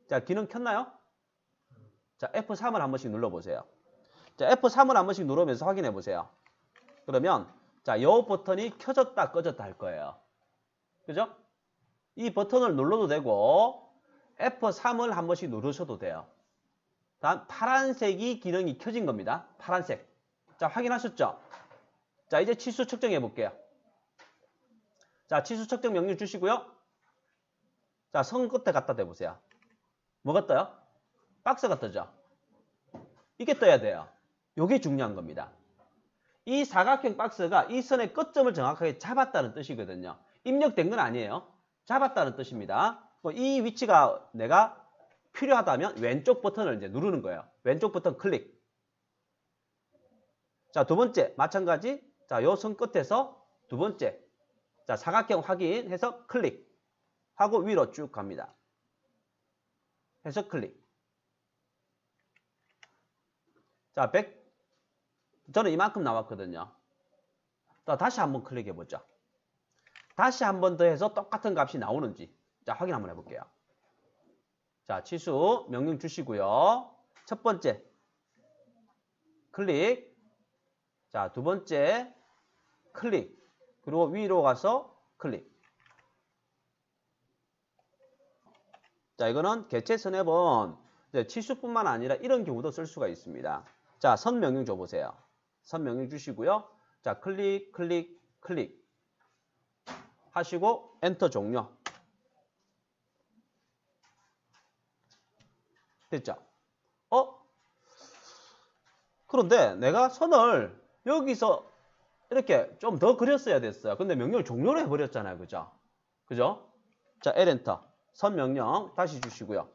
자, 기능 켰나요? 자, F3을 한 번씩 눌러보세요. 자, F3을 한 번씩 누르면서 확인해 보세요. 그러면 자, 이 버튼이 켜졌다 꺼졌다 할 거예요. 그죠? 이 버튼을 눌러도 되고 F3을 한 번씩 누르셔도 돼요. 다음 파란색이 기능이 켜진 겁니다. 파란색. 자, 확인하셨죠? 자, 이제 치수 측정해 볼게요. 자, 치수 측정 명령 주시고요. 자, 선 끝에 갖다 대보세요. 뭐가 떠요? 박스가 뜨죠? 이게 떠야 돼요. 이게 중요한 겁니다. 이 사각형 박스가 이 선의 끝점을 정확하게 잡았다는 뜻이거든요. 입력된 건 아니에요. 잡았다는 뜻입니다. 이 위치가 내가 필요하다면 왼쪽 버튼을 이제 누르는 거예요. 왼쪽 버튼 클릭. 자, 두 번째 마찬가지. 자, 요 선 끝에서 두 번째. 자, 사각형 확인해서 클릭. 하고 위로 쭉 갑니다. 해서 클릭. 자, 100. 저는 이만큼 나왔거든요. 자, 다시 한번 클릭해 보죠. 다시 한 번 더 해서 똑같은 값이 나오는지. 자, 확인 한번 해볼게요. 자, 치수 명령 주시고요. 첫 번째 클릭. 자, 두 번째 클릭. 그리고 위로 가서 클릭. 자, 이거는 개체 스냅은 이제 치수뿐만 아니라 이런 경우도 쓸 수가 있습니다. 자, 선 명령 줘보세요. 선 명령 주시고요. 자, 클릭, 클릭, 클릭 하시고 엔터 종료. 됐죠? 그런데 내가 선을 여기서 이렇게 좀 더 그렸어야 됐어요. 근데 명령을 종료를 해버렸잖아요. 그죠? 그죠? 자, L 엔터. 선 명령 다시 주시고요.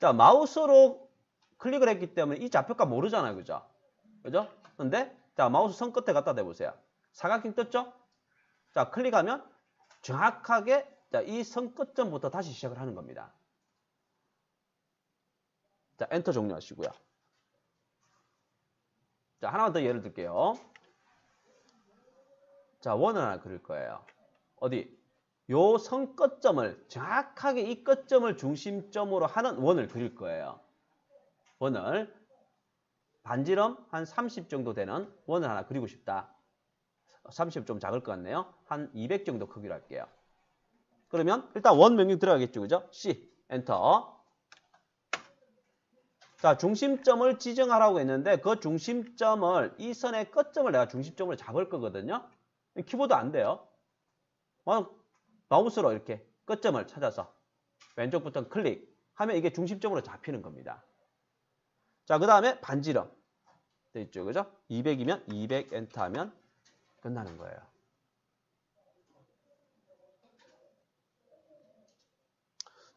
자, 마우스로 클릭을 했기 때문에 이 좌표값 모르잖아요. 그죠? 그죠? 근데 자, 마우스 선 끝에 갖다 대보세요. 사각형 떴죠? 자, 클릭하면 정확하게 자, 이 선 끝점부터 다시 시작을 하는 겁니다. 자, 엔터 종료하시고요. 자, 하나만 더 예를 들게요. 자, 원을 하나 그릴 거예요. 어디? 요 선 끝점을 정확하게 이 끝점을 중심점으로 하는 원을 그릴 거예요. 원을 반지름 한 30 정도 되는 원을 하나 그리고 싶다. 30 좀 작을 것 같네요. 한 200 정도 크기로 할게요. 그러면 일단 원 명령 들어가겠죠. 그죠? C 엔터. 자, 중심점을 지정하라고 했는데 그 중심점을 이 선의 끝점을 내가 중심점으로 잡을 거거든요. 키보드 안 돼요. 마우스로 이렇게 끝점을 찾아서 왼쪽 버튼 클릭하면 이게 중심점으로 잡히는 겁니다. 자, 그 다음에 반지름 돼 있죠. 그죠? 200이면 200 엔터하면 끝나는 거예요.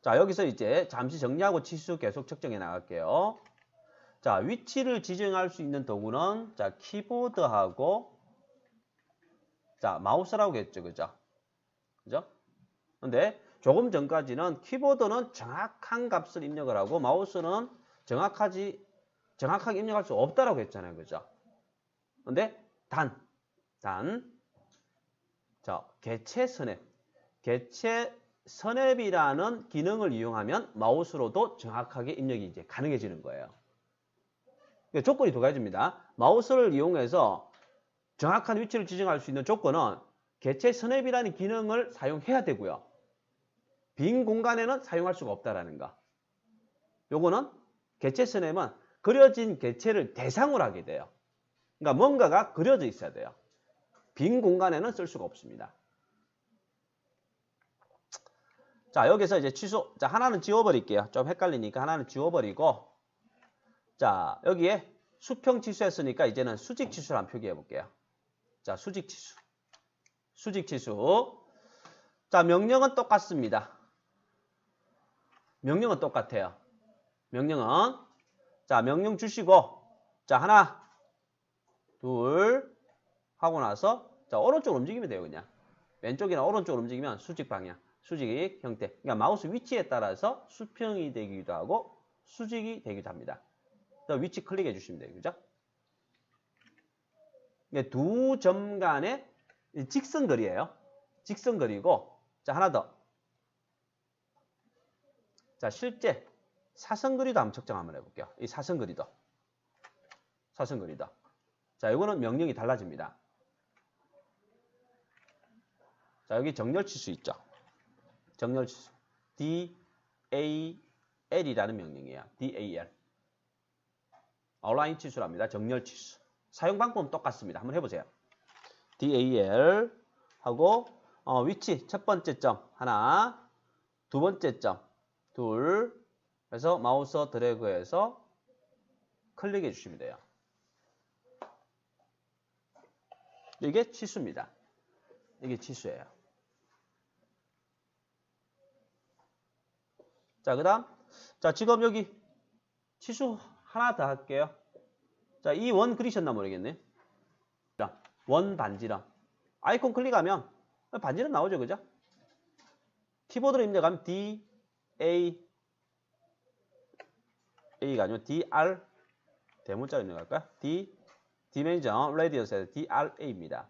자, 여기서 이제 잠시 정리하고 치수 계속 측정해 나갈게요. 자, 위치를 지정할 수 있는 도구는 자, 키보드하고 자, 마우스라고 했죠. 그죠? 그죠? 근데 조금 전까지는 키보드는 정확한 값을 입력을 하고 마우스는 정확하게 입력할 수 없다라고 했잖아요. 그죠? 근데 자, 개체 스냅이라는 기능을 이용하면 마우스로도 정확하게 입력이 이제 가능해지는 거예요. 조건이 두 가지입니다. 마우스를 이용해서 정확한 위치를 지정할 수 있는 조건은 개체 스냅이라는 기능을 사용해야 되고요. 빈 공간에는 사용할 수가 없다라는 거. 요거는 개체 스냅은 그려진 개체를 대상으로 하게 돼요. 그러니까 뭔가가 그려져 있어야 돼요. 빈 공간에는 쓸 수가 없습니다. 자, 여기서 이제 취소. 자, 하나는 지워버릴게요. 좀 헷갈리니까 하나는 지워버리고. 자, 여기에 수평 취수했으니까 이제는 수직 취수를 한번 표기해 볼게요. 자, 수직 취수. 자, 명령은 똑같습니다. 명령은 똑같아요. 자, 명령 주시고, 자, 하나, 둘, 하고 나서, 자, 오른쪽으로 움직이면 돼요, 그냥. 왼쪽이나 오른쪽으로 움직이면 수직 방향, 수직 형태. 그러니까 마우스 위치에 따라서 수평이 되기도 하고, 수직이 되기도 합니다. 위치 클릭해 주시면 돼요, 그죠? 두 점 간의 직선거리예요. 직선거리고, 자, 하나 더. 자, 실제 사선거리도 한번 측정 한번 해볼게요. 이 사선거리도. 자, 이거는 명령이 달라집니다. 자, 여기 정렬치수 있죠. 정렬치수. DAL이라는 명령이에요. DAL. 아웃라인 치수랍니다. 정렬치수. 사용 방법은 똑같습니다. 한번 해보세요. DAL 하고 위치 첫 번째 점 하나, 두 번째 점 둘, 그래서 마우스 드래그해서 클릭해 주시면 돼요. 이게 치수입니다. 이게 치수예요. 자, 그 다음. 자, 지금 여기 치수 하나 더 할게요. 자, 이 원 그리셨나 모르겠네. 자, 원 반지름. 아이콘 클릭하면 반지름 나오죠, 그죠? 키보드로 입력하면 A가 아니고 DR, 대문자로 입력할까요? 디멘전, 레디어스에서 DRA입니다.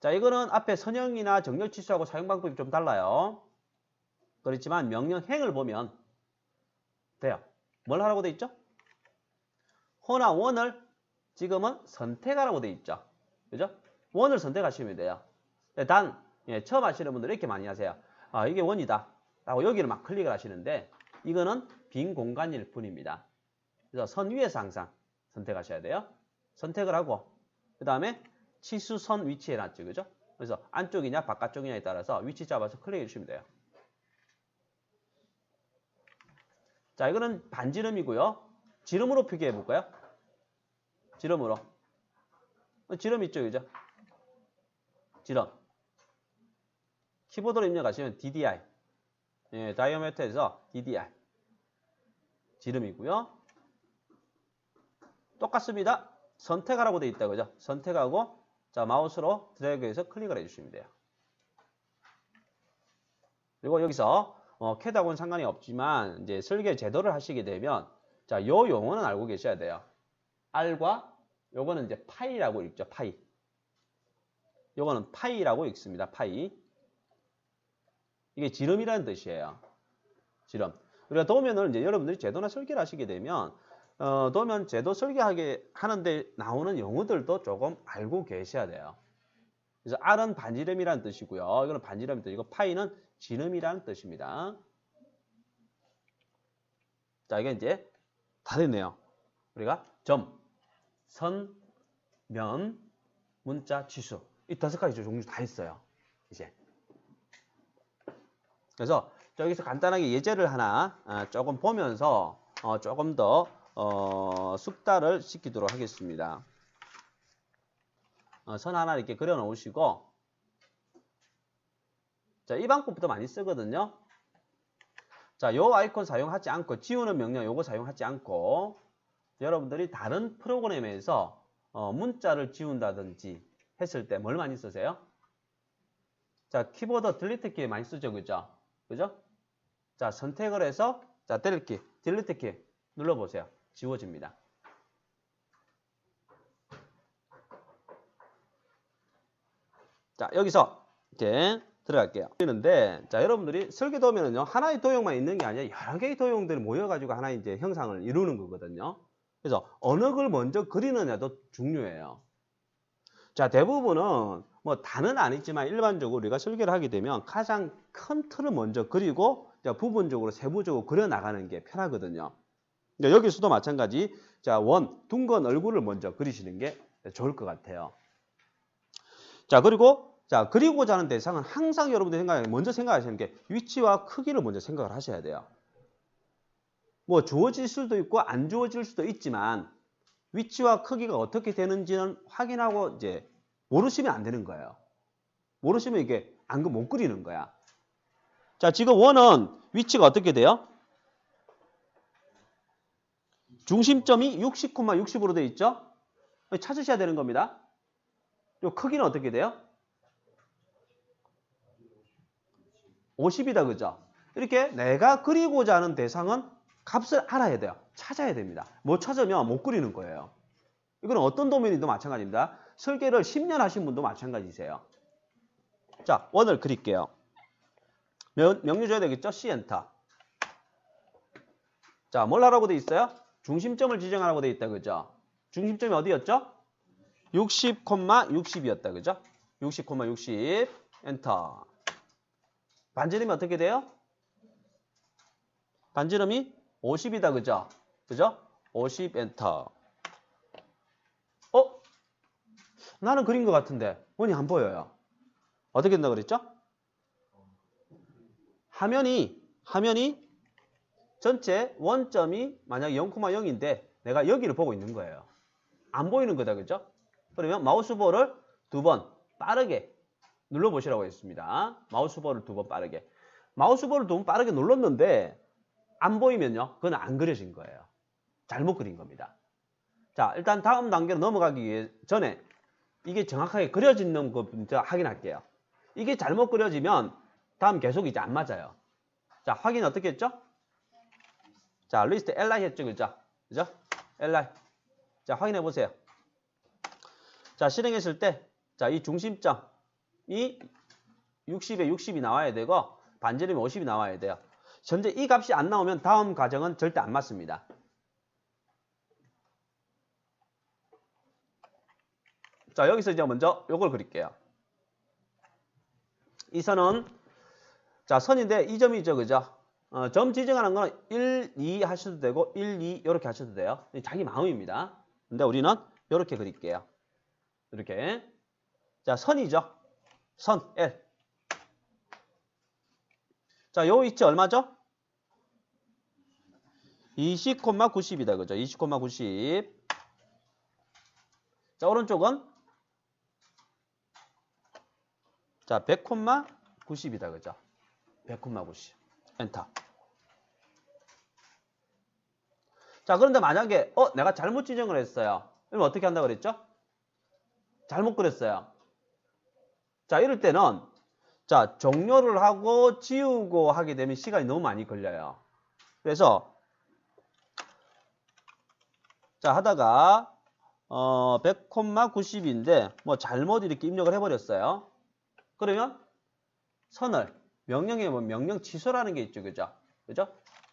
자, 이거는 앞에 선형이나 정렬치수하고 사용 방법이 좀 달라요. 그렇지만 명령행을 보면 돼요. 뭘 하라고 돼 있죠? 호나 원을 지금은 선택하라고 돼 있죠. 그죠? 원을 선택하시면 돼요. 처음 하시는 분들은 이렇게 많이 하세요. 아, 이게 원이다 라고 여기를 막 클릭을 하시는데 이거는 빈 공간일 뿐입니다. 그래서 선 위에서 항상 선택하셔야 돼요. 선택을 하고 그 다음에 치수선 위치에 놨죠. 그죠? 그래서 안쪽이냐 바깥쪽이냐에 따라서 위치 잡아서 클릭해 주시면 돼요. 자, 이거는 반지름이고요. 지름으로 표기해 볼까요? 지름으로. 지름 있죠, 그죠? 지름. 키보드로 입력하시면 DDI. 예, 다이어메터에서 DDI. 지름이고요. 똑같습니다. 선택하라고 되어 있다, 그죠? 선택하고, 자, 마우스로 드래그해서 클릭을 해주시면 돼요. 그리고 여기서, CAD하고는 상관이 없지만, 이제 설계 제도를 하시게 되면, 자, 요 용어는 알고 계셔야 돼요. R과, 요거는 이제 파이라고 읽죠, 파이. 요거는 파이라고 읽습니다, 파이. 이게 지름이라는 뜻이에요. 지름. 우리가 도면을 이제 여러분들이 제도나 설계를 하시게 되면, 도면 제도 설계하게 하는데 나오는 용어들도 조금 알고 계셔야 돼요. 그래서 R은 반지름이라는 뜻이고요. 이거는 반지름이 뜻이고, 파이는 지름이라는 뜻입니다. 자, 이게 이제 다 됐네요. 우리가 점, 선, 면, 문자, 치수. 이 5가지 종류 다 있어요. 이제. 그래서 여기서 간단하게 예제를 하나 조금 보면서 조금 더 숙달을 시키도록 하겠습니다. 선 하나 이렇게 그려 놓으시고, 자, 이 방법부터 많이 쓰거든요. 자, 요 아이콘 사용하지 않고, 지우는 명령 요거 사용하지 않고, 여러분들이 다른 프로그램에서 문자를 지운다든지 했을 때 뭘 많이 쓰세요? 자, 키보드 딜리트 키 많이 쓰죠, 그죠? 그죠? 자, 선택을 해서, 자, 딜리트 키, 딜리트 키 눌러보세요. 지워집니다. 자, 여기서 이렇게 들어갈게요. 그런데 자, 여러분들이 설계 도면은요, 하나의 도형만 있는 게 아니라 여러 개의 도형들이 모여가지고 하나의 이제 형상을 이루는 거거든요. 그래서 어느 걸 먼저 그리느냐도 중요해요. 자, 대부분은 뭐 다는 아니지만 일반적으로 우리가 설계를 하게 되면 가장 큰 틀을 먼저 그리고 부분적으로 세부적으로 그려 나가는 게 편하거든요. 여기서도 마찬가지. 자, 둥근 얼굴을 먼저 그리시는 게 좋을 것 같아요. 자, 그리고 자, 그리고자 하는 대상은 항상 여러분들 먼저 생각하시는 게 위치와 크기를 먼저 생각을 하셔야 돼요. 뭐 주어질 수도 있고 안 주어질 수도 있지만 위치와 크기가 어떻게 되는지는 확인하고 이제 모르시면 안 되는 거예요. 모르시면 이게 못 그리는 거야. 자, 지금 원은 위치가 어떻게 돼요? 중심점이 60,60으로 되어 있죠? 찾으셔야 되는 겁니다. 요 크기는 어떻게 돼요? 50이다, 그죠? 이렇게 내가 그리고자 하는 대상은 값을 알아야 돼요. 찾아야 됩니다. 못 찾으면 못 그리는 거예요. 이건 어떤 도면이도 마찬가지입니다. 설계를 10년 하신 분도 마찬가지세요. 자, 원을 그릴게요. 명령 줘야 되겠죠? C 엔터. 자, 뭘 하라고 돼 있어요? 중심점을 지정하라고 돼 있다, 그죠? 중심점이 어디였죠? 60,60이었다, 그죠? 60,60 엔터. 반지름이 어떻게 돼요? 반지름이 50이다, 그죠? 그죠? 50 엔터. 나는 그린 것 같은데 원이 안 보여요. 어떻게 된다 그랬죠? 화면이 전체 원점이 만약에 0,0인데 내가 여기를 보고 있는 거예요. 안 보이는 거다, 그죠? 그러면 마우스볼을 2번 빠르게 눌러보시라고 했습니다. 마우스볼을 2번 빠르게. 마우스볼을 2번 빠르게 눌렀는데 안 보이면요, 그건 안 그려진 거예요. 잘못 그린 겁니다. 자, 일단 다음 단계로 넘어가기 전에 이게 정확하게 그려지는 것부터 확인할게요. 이게 잘못 그려지면 다음 계속 이제 안 맞아요. 자, 확인 어떻게 했죠? 자, 리스트 li 했죠, 그죠? 그죠? li. 자, 확인해 보세요. 자, 실행했을 때, 자, 이 중심점이 60에 60이 나와야 되고 반지름이 50이 나와야 돼요. 현재 이 값이 안 나오면 다음 과정은 절대 안 맞습니다. 자, 여기서 이제 먼저 요걸 그릴게요. 이 선은, 자, 선인데 이 점이죠, 그죠? 점 지정하는 거는 1, 2 하셔도 되고, 1, 2 이렇게 하셔도 돼요. 자기 마음입니다. 근데 우리는 이렇게 그릴게요. 이렇게. 자, 선이죠. 선, L. 자, 요 위치 얼마죠? 20,90이다, 그죠? 20,90. 자, 오른쪽은 자, 100,90이다, 그죠? 100,90. 엔터. 자, 그런데 만약에 내가 잘못 지정을 했어요. 그러면 어떻게 한다고 그랬죠? 잘못 그렸어요. 자, 이럴 때는 자, 종료를 하고 지우고 하게 되면 시간이 너무 많이 걸려요. 그래서 자, 하다가 100,90인데 뭐 잘못 이렇게 입력을 해버렸어요. 그러면 선을 명령에 보면 명령 취소라는 게 있죠, 그죠? 그죠?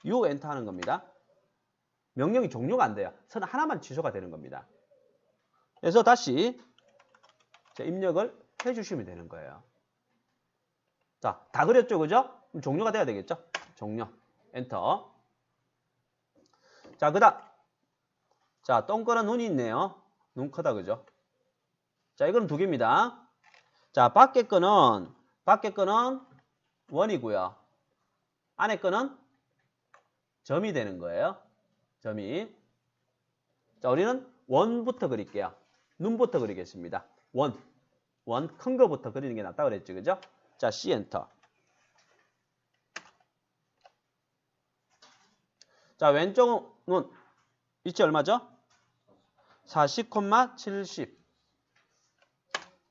U 엔터 하는 겁니다. 명령이 종료가 안 돼요. 선 하나만 취소가 되는 겁니다. 그래서 다시 입력을 해주시면 되는 거예요. 자, 다 그렸죠, 그죠? 그럼 종료가 돼야 되겠죠? 종료. 엔터. 자, 그다음. 자, 동그란 눈이 있네요. 눈 크다, 그죠? 자, 이거는 두 개입니다. 자, 밖에 거는 원이고요. 안에 거는 점이 되는 거예요. 점이. 자, 우리는 원부터 그릴게요. 눈부터 그리겠습니다. 원 큰 거부터 그리는 게 낫다고 그랬죠, 그죠? 자, C 엔터. 자, 왼쪽 눈 위치 얼마죠? 40,70.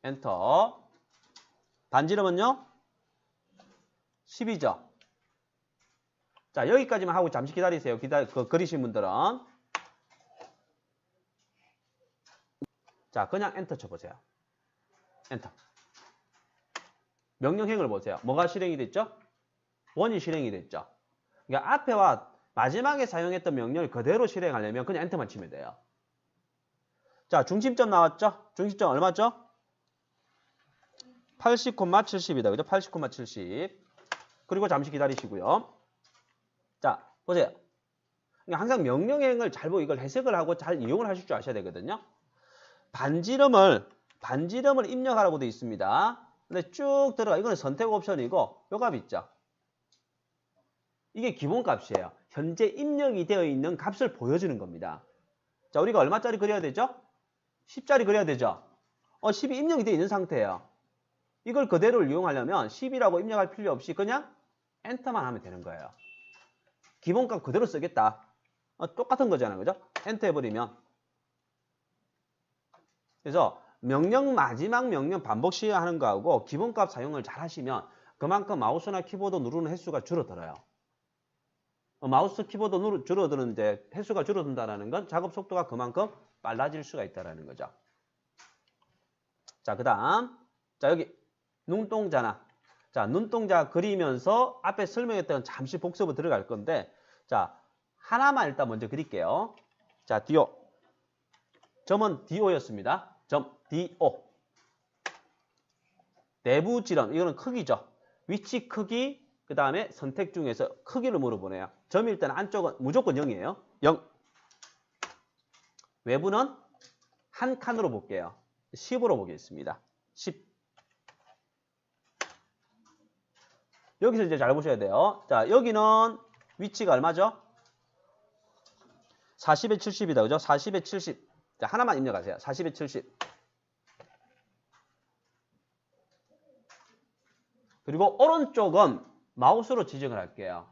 엔터. 반지름은요? 10이죠. 자, 여기까지만 하고 잠시 기다리세요. 그리신 분들은. 자, 그냥 엔터 쳐보세요. 엔터. 명령행을 보세요. 뭐가 실행이 됐죠? 원이 실행이 됐죠. 그러니까 앞에와 마지막에 사용했던 명령을 그대로 실행하려면 그냥 엔터만 치면 돼요. 자, 중심점 나왔죠? 중심점 얼마죠? 80,70이다. 그죠? 80,70. 그리고 잠시 기다리시고요. 자, 보세요. 그러니까 항상 명령행을 잘 보고 이걸 해석을 하고 잘 이용을 하실 줄 아셔야 되거든요. 반지름을 입력하라고 되어 있습니다. 근데 쭉 들어가. 이거는 선택 옵션이고 요 값 있죠? 이게 기본값이에요. 현재 입력이 되어 있는 값을 보여주는 겁니다. 자, 우리가 얼마짜리 그려야 되죠? 10짜리 그려야 되죠? 10이 입력이 되어 있는 상태예요. 이걸 그대로 이용하려면 10이라고 입력할 필요 없이 그냥 엔터만 하면 되는 거예요. 기본값 그대로 쓰겠다. 똑같은 거잖아요, 그죠? 엔터 해버리면. 그래서 마지막 명령 반복 시행하는 거하고 기본값 사용을 잘 하시면 그만큼 마우스나 키보드 누르는 횟수가 줄어들어요. 마우스 키보드 줄어드는데 횟수가 줄어든다는 건 작업 속도가 그만큼 빨라질 수가 있다는 거죠. 자, 그 다음. 자, 여기 눈동자나. 자, 눈동자 그리면서 앞에 설명했던 잠시 복습으로 들어갈 건데, 자, 하나만 일단 먼저 그릴게요. 자, DO. 점은 DO였습니다. 점, DO. 내부 지름, 이거는 크기죠. 위치 크기, 그 다음에 선택 중에서 크기를 물어보네요. 점일 때는 안쪽은 무조건 0이에요. 0. 외부는 한 칸으로 볼게요. 10으로 보겠습니다. 10. 여기서 이제 잘 보셔야 돼요. 자, 여기는 위치가 얼마죠? 40에 70이다. 그죠? 40에 70. 자, 하나만 입력하세요. 40에 70. 그리고 오른쪽은 마우스로 지정을 할게요.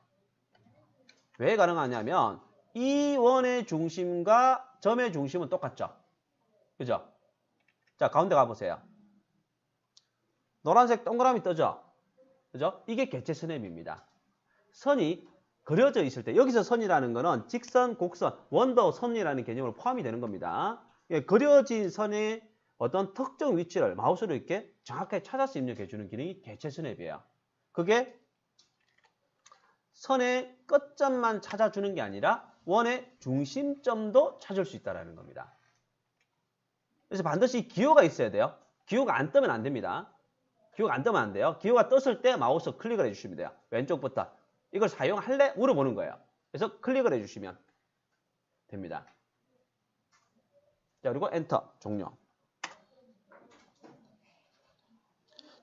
왜 가능하냐면 이 원의 중심과 점의 중심은 똑같죠? 그죠? 자, 가운데 가보세요. 노란색 동그라미 뜨죠? 그죠? 이게 개체 스냅입니다. 선이 그려져 있을 때 여기서 선이라는 거는 직선, 곡선, 원더 선이라는 개념으로 포함이 되는 겁니다. 그려진 선의 어떤 특정 위치를 마우스로 이렇게 정확하게 찾아서 입력해 주는 기능이 개체 스냅이에요. 그게 선의 끝점만 찾아주는 게 아니라 원의 중심점도 찾을 수 있다는 겁니다. 그래서 반드시 기호가 있어야 돼요. 기호가 안 뜨면 안 됩니다. 기호가 안 뜨면 안 돼요. 기호가 떴을 때 마우스 클릭을 해주시면 돼요. 왼쪽부터. 이걸 사용할래? 물어보는 거예요. 그래서 클릭을 해주시면 됩니다. 자, 그리고 엔터, 종료.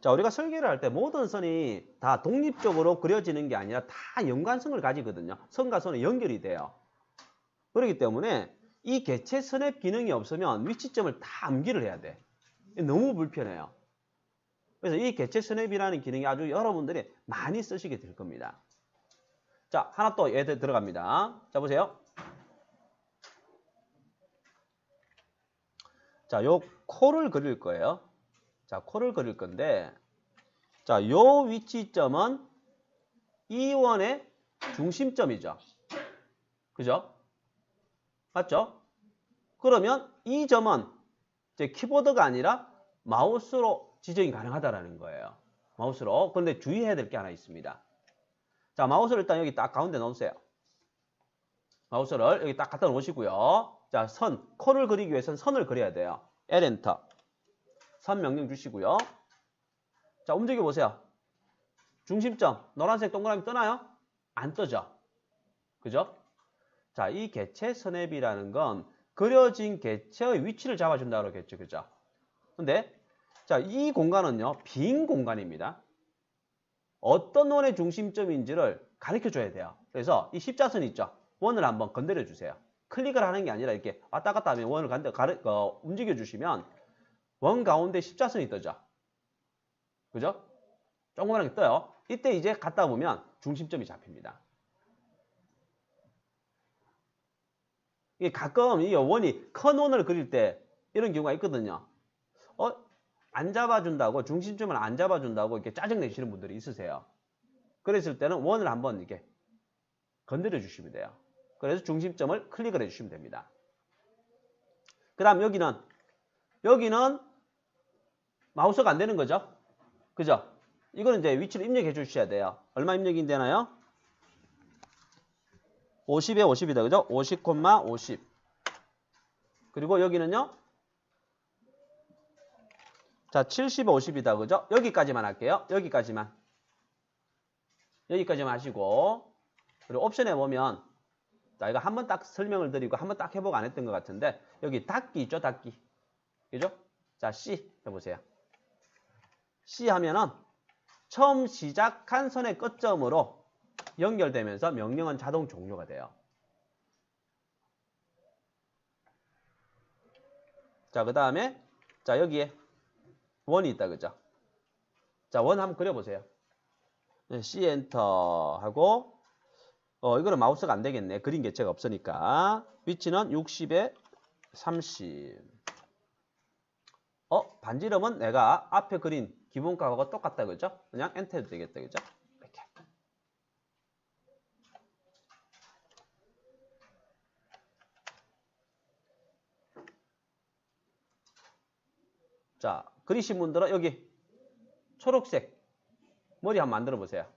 자, 우리가 설계를 할 때 모든 선이 다 독립적으로 그려지는 게 아니라 다 연관성을 가지거든요. 선과 선이 연결이 돼요. 그렇기 때문에 이 개체 스냅 기능이 없으면 위치점을 다 암기를 해야 돼. 너무 불편해요. 그래서 이 개체 스냅이라는 기능이 아주 여러분들이 많이 쓰시게 될 겁니다. 자, 하나 또 예를 들어갑니다. 자, 보세요. 자, 요 코를 그릴 거예요. 자, 코를 그릴 건데, 자, 요 위치점은 이 원의 중심점이죠. 그죠? 맞죠? 그러면 이 점은 이제 키보드가 아니라 마우스로 지정이 가능하다라는 거예요. 마우스로. 그런데 주의해야 될 게 하나 있습니다. 자, 마우스를 일단 여기 딱 가운데 넣으세요. 마우스를 여기 딱 갖다 놓으시고요. 자, 선, 코를 그리기 위해서는 선을 그려야 돼요. L 엔터. 선 명령 주시고요. 자, 움직여 보세요. 중심점, 노란색 동그라미 뜨나요? 안 뜨죠? 그죠? 자, 이 개체 스냅이라는 건 그려진 개체의 위치를 잡아준다고 그러겠죠. 그죠? 근데, 자, 이 공간은요, 빈 공간입니다. 어떤 원의 중심점인지를 가르쳐 줘야 돼요. 그래서 이 십자선 있죠? 원을 한번 건드려 주세요. 클릭을 하는 게 아니라 이렇게 왔다 갔다 하면 원을 움직여 주시면 원 가운데 십자선이 뜨죠. 그죠? 조그맣게 떠요. 이때 이제 갔다 보면 중심점이 잡힙니다. 이게 가끔 이 원이 큰 원을 그릴 때 이런 경우가 있거든요. 안 잡아준다고, 중심점을 안 잡아준다고 이렇게 짜증내시는 분들이 있으세요. 그랬을 때는 원을 한번 이렇게 건드려 주시면 돼요. 그래서 중심점을 클릭을 해주시면 됩니다. 그 다음 여기는 마우스가 안 되는 거죠. 그죠? 이거는 이제 위치를 입력해 주셔야 돼요. 얼마 입력이 되나요? 50에 50이다. 그죠? 50, 50. 그리고 여기는요? 자, 70에 50이다. 그죠? 여기까지만 할게요. 여기까지만 하시고. 그리고 옵션에 보면, 자, 이거 한번 딱 설명을 드리고 한번 딱 해보고 안 했던 것 같은데, 여기 닫기 있죠? 닫기. 그죠? 자, C 해보세요. C 하면은 처음 시작한 선의 끝점으로 연결되면서 명령은 자동 종료가 돼요. 자, 그 다음에, 자, 여기에 원이 있다. 그죠? 자, 원 한번 그려보세요. C 엔터 하고, 이거는 마우스가 안 되겠네. 그림 개체가 없으니까. 위치는 60에 30. 반지름은 내가 앞에 그린 기본값하고 똑같다. 그죠? 그냥 엔터 해도 되겠다. 그죠? 이렇게. 자, 그리신 분들은 여기 초록색 머리 한번 만들어 보세요.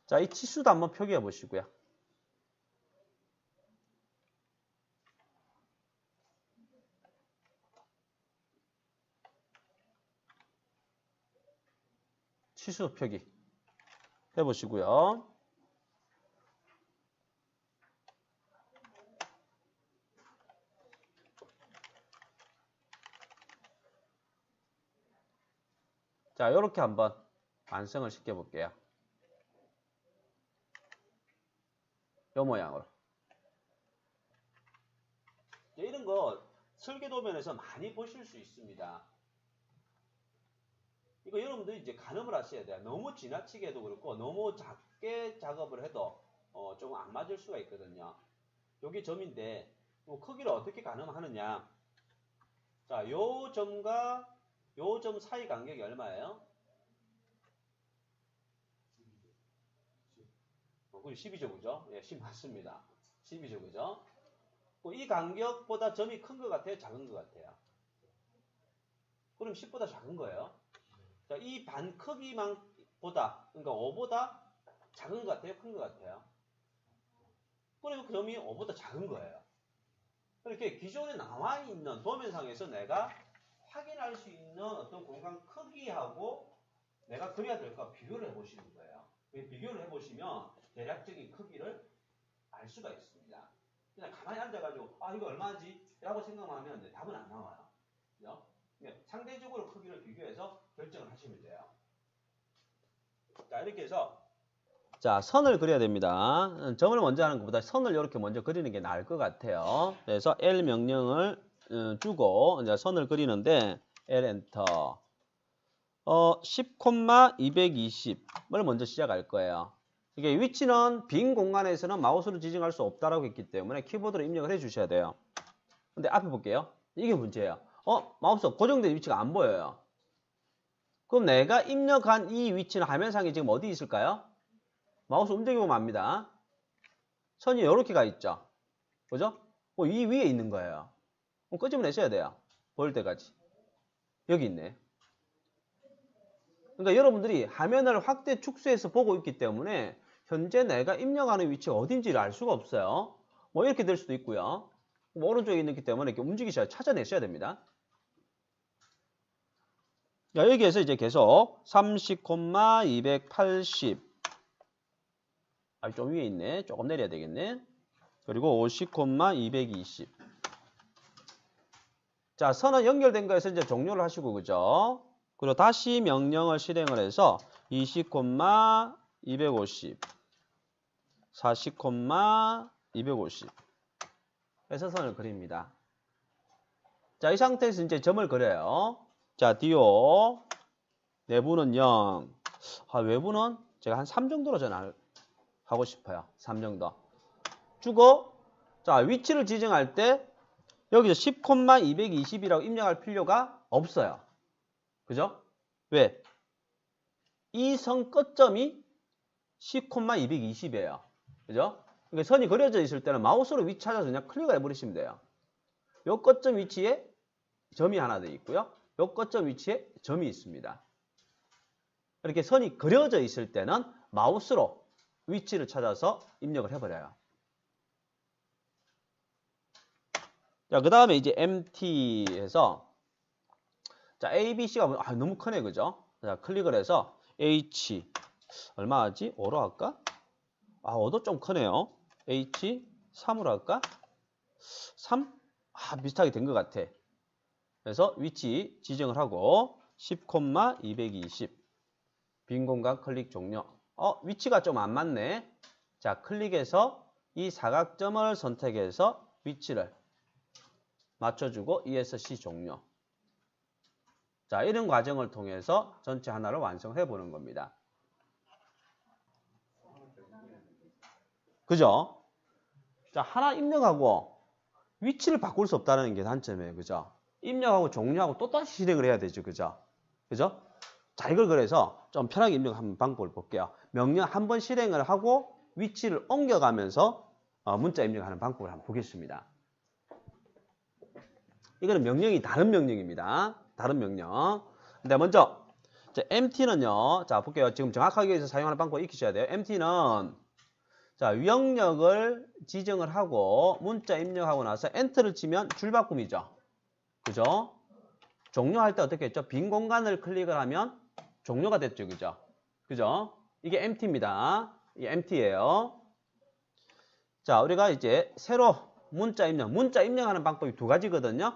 자, 이 치수도 한번 표기해 보시고요. 치수 표기 해보시고요. 자, 이렇게 한번 완성을 시켜볼게요. 이 모양으로. 이런 거 설계도면에서 많이 보실 수 있습니다. 이거 여러분들이 이제 가늠을 하셔야 돼요. 너무 지나치게 해도 그렇고 너무 작게 작업을 해도 조금 안 맞을 수가 있거든요. 여기 점인데 크기를 어떻게 가늠하느냐. 자, 요 점과 요 점 사이 간격이 얼마예요? 12죠, 그죠? 예, 10 맞습니다. 12죠, 그죠? 이 간격보다 점이 큰 것 같아요? 작은 것 같아요? 그럼 10보다 작은 거예요. 자, 이 반 크기만 보다, 그러니까 5보다 작은 것 같아요? 큰 것 같아요? 그리고 그 점이 5보다 작은 거예요. 이렇게 기존에 나와 있는 도면상에서 내가 확인할 수 있는 어떤 공간 크기하고 내가 그려야 될 거 비교를 해보시는 거예요. 비교를 해보시면 대략적인 크기를 알 수가 있습니다. 그냥 가만히 앉아가지고 아 이거 얼마지? 라고 생각하면 답은 안 나와요. 그죠? 상대적으로 크기를 비교해서 결정을 하시면 돼요. 자 이렇게 해서 자 선을 그려야 됩니다. 점을 먼저 하는 것보다 선을 이렇게 먼저 그리는 게 나을 것 같아요. 그래서 L 명령을 주고 이제 선을 그리는데 L 엔터 10,220을 먼저 시작할 거예요. 이게 위치는 빈 공간에서는 마우스로 지정할 수 없다라고 했기 때문에 키보드로 입력을 해 주셔야 돼요. 근데 앞에 볼게요. 이게 문제예요. 마우스 고정된 위치가 안 보여요. 그럼 내가 입력한 이 위치는 화면상에 지금 어디 있을까요? 마우스 움직여보면 압니다. 선이 이렇게 가 있죠. 그죠? 이 위에 있는 거예요. 그럼 끄집어내셔야 돼요. 보일 때까지. 여기 있네. 그러니까 여러분들이 화면을 확대 축소해서 보고 있기 때문에 현재 내가 입력하는 위치가 어딘지를 알 수가 없어요. 뭐 이렇게 될 수도 있고요. 오른쪽에 있기 때문에 이렇게 움직이셔야 찾아내셔야 됩니다. 자, 여기에서 이제 계속 30,280 좀 위에 있네. 조금 내려야 되겠네. 그리고 50,220 자, 선은 연결된 거에서 이제 종료를 하시고 그죠? 그리고 다시 명령을 실행을 해서 20,250 40,250 해서 선을 그립니다. 자, 이 상태에서 이제 점을 그려요. 자, 디오 내부는 0 외부는 제가 한 3 정도로 저는 하고 싶어요. 3 정도 주고 자, 위치를 지정할 때 여기서 10,220이라고 입력할 필요가 없어요. 그죠? 왜? 이 선 끝점이 10,220이에요. 그죠? 그러니까 선이 그려져 있을 때는 마우스로 위치 찾아서 그냥 클릭을 해버리시면 돼요. 요 끝점 위치에 점이 하나 더 있고요. 요 끝점 위치에 점이 있습니다. 이렇게 선이 그려져 있을 때는 마우스로 위치를 찾아서 입력을 해버려요. 자, 그 다음에 이제 MT에서 자, A, B, C가 너무 크네, 그죠? 자, 클릭을 해서 H 얼마 하지? 5로 할까? 5도 좀 크네요. H 3으로 할까? 3? 비슷하게 된 것 같아. 그래서 위치 지정을 하고 10,220 빈 공간 클릭 종료. 위치가 좀 안 맞네. 자, 클릭해서 이 사각점을 선택해서 위치를 맞춰주고 ESC 종료. 자, 이런 과정을 통해서 전체 하나를 완성해 보는 겁니다. 그죠? 자, 하나 입력하고 위치를 바꿀 수 없다는 게 단점이에요. 그죠? 입력하고 종료하고 또다시 실행을 해야 되죠. 그죠? 그죠? 자, 이걸 그래서 좀 편하게 입력하는 방법을 볼게요. 명령 한 번 실행을 하고 위치를 옮겨가면서 문자 입력하는 방법을 한번 보겠습니다. 이거는 명령이 다른 명령입니다. 다른 명령. 근데 먼저 MT는요. 자, 볼게요. 지금 정확하게 위해서 사용하는 방법을 익히셔야 돼요. MT는 자, 영역을 지정을 하고 문자 입력하고 나서 엔터를 치면 줄바꿈이죠. 그죠? 종료할 때 어떻게 했죠? 빈 공간을 클릭을 하면 종료가 됐죠. 그죠? 그죠? 이게 MT입니다. 이게 MT예요. 자, 우리가 이제 새로 문자 입력하는 방법이 2가지거든요.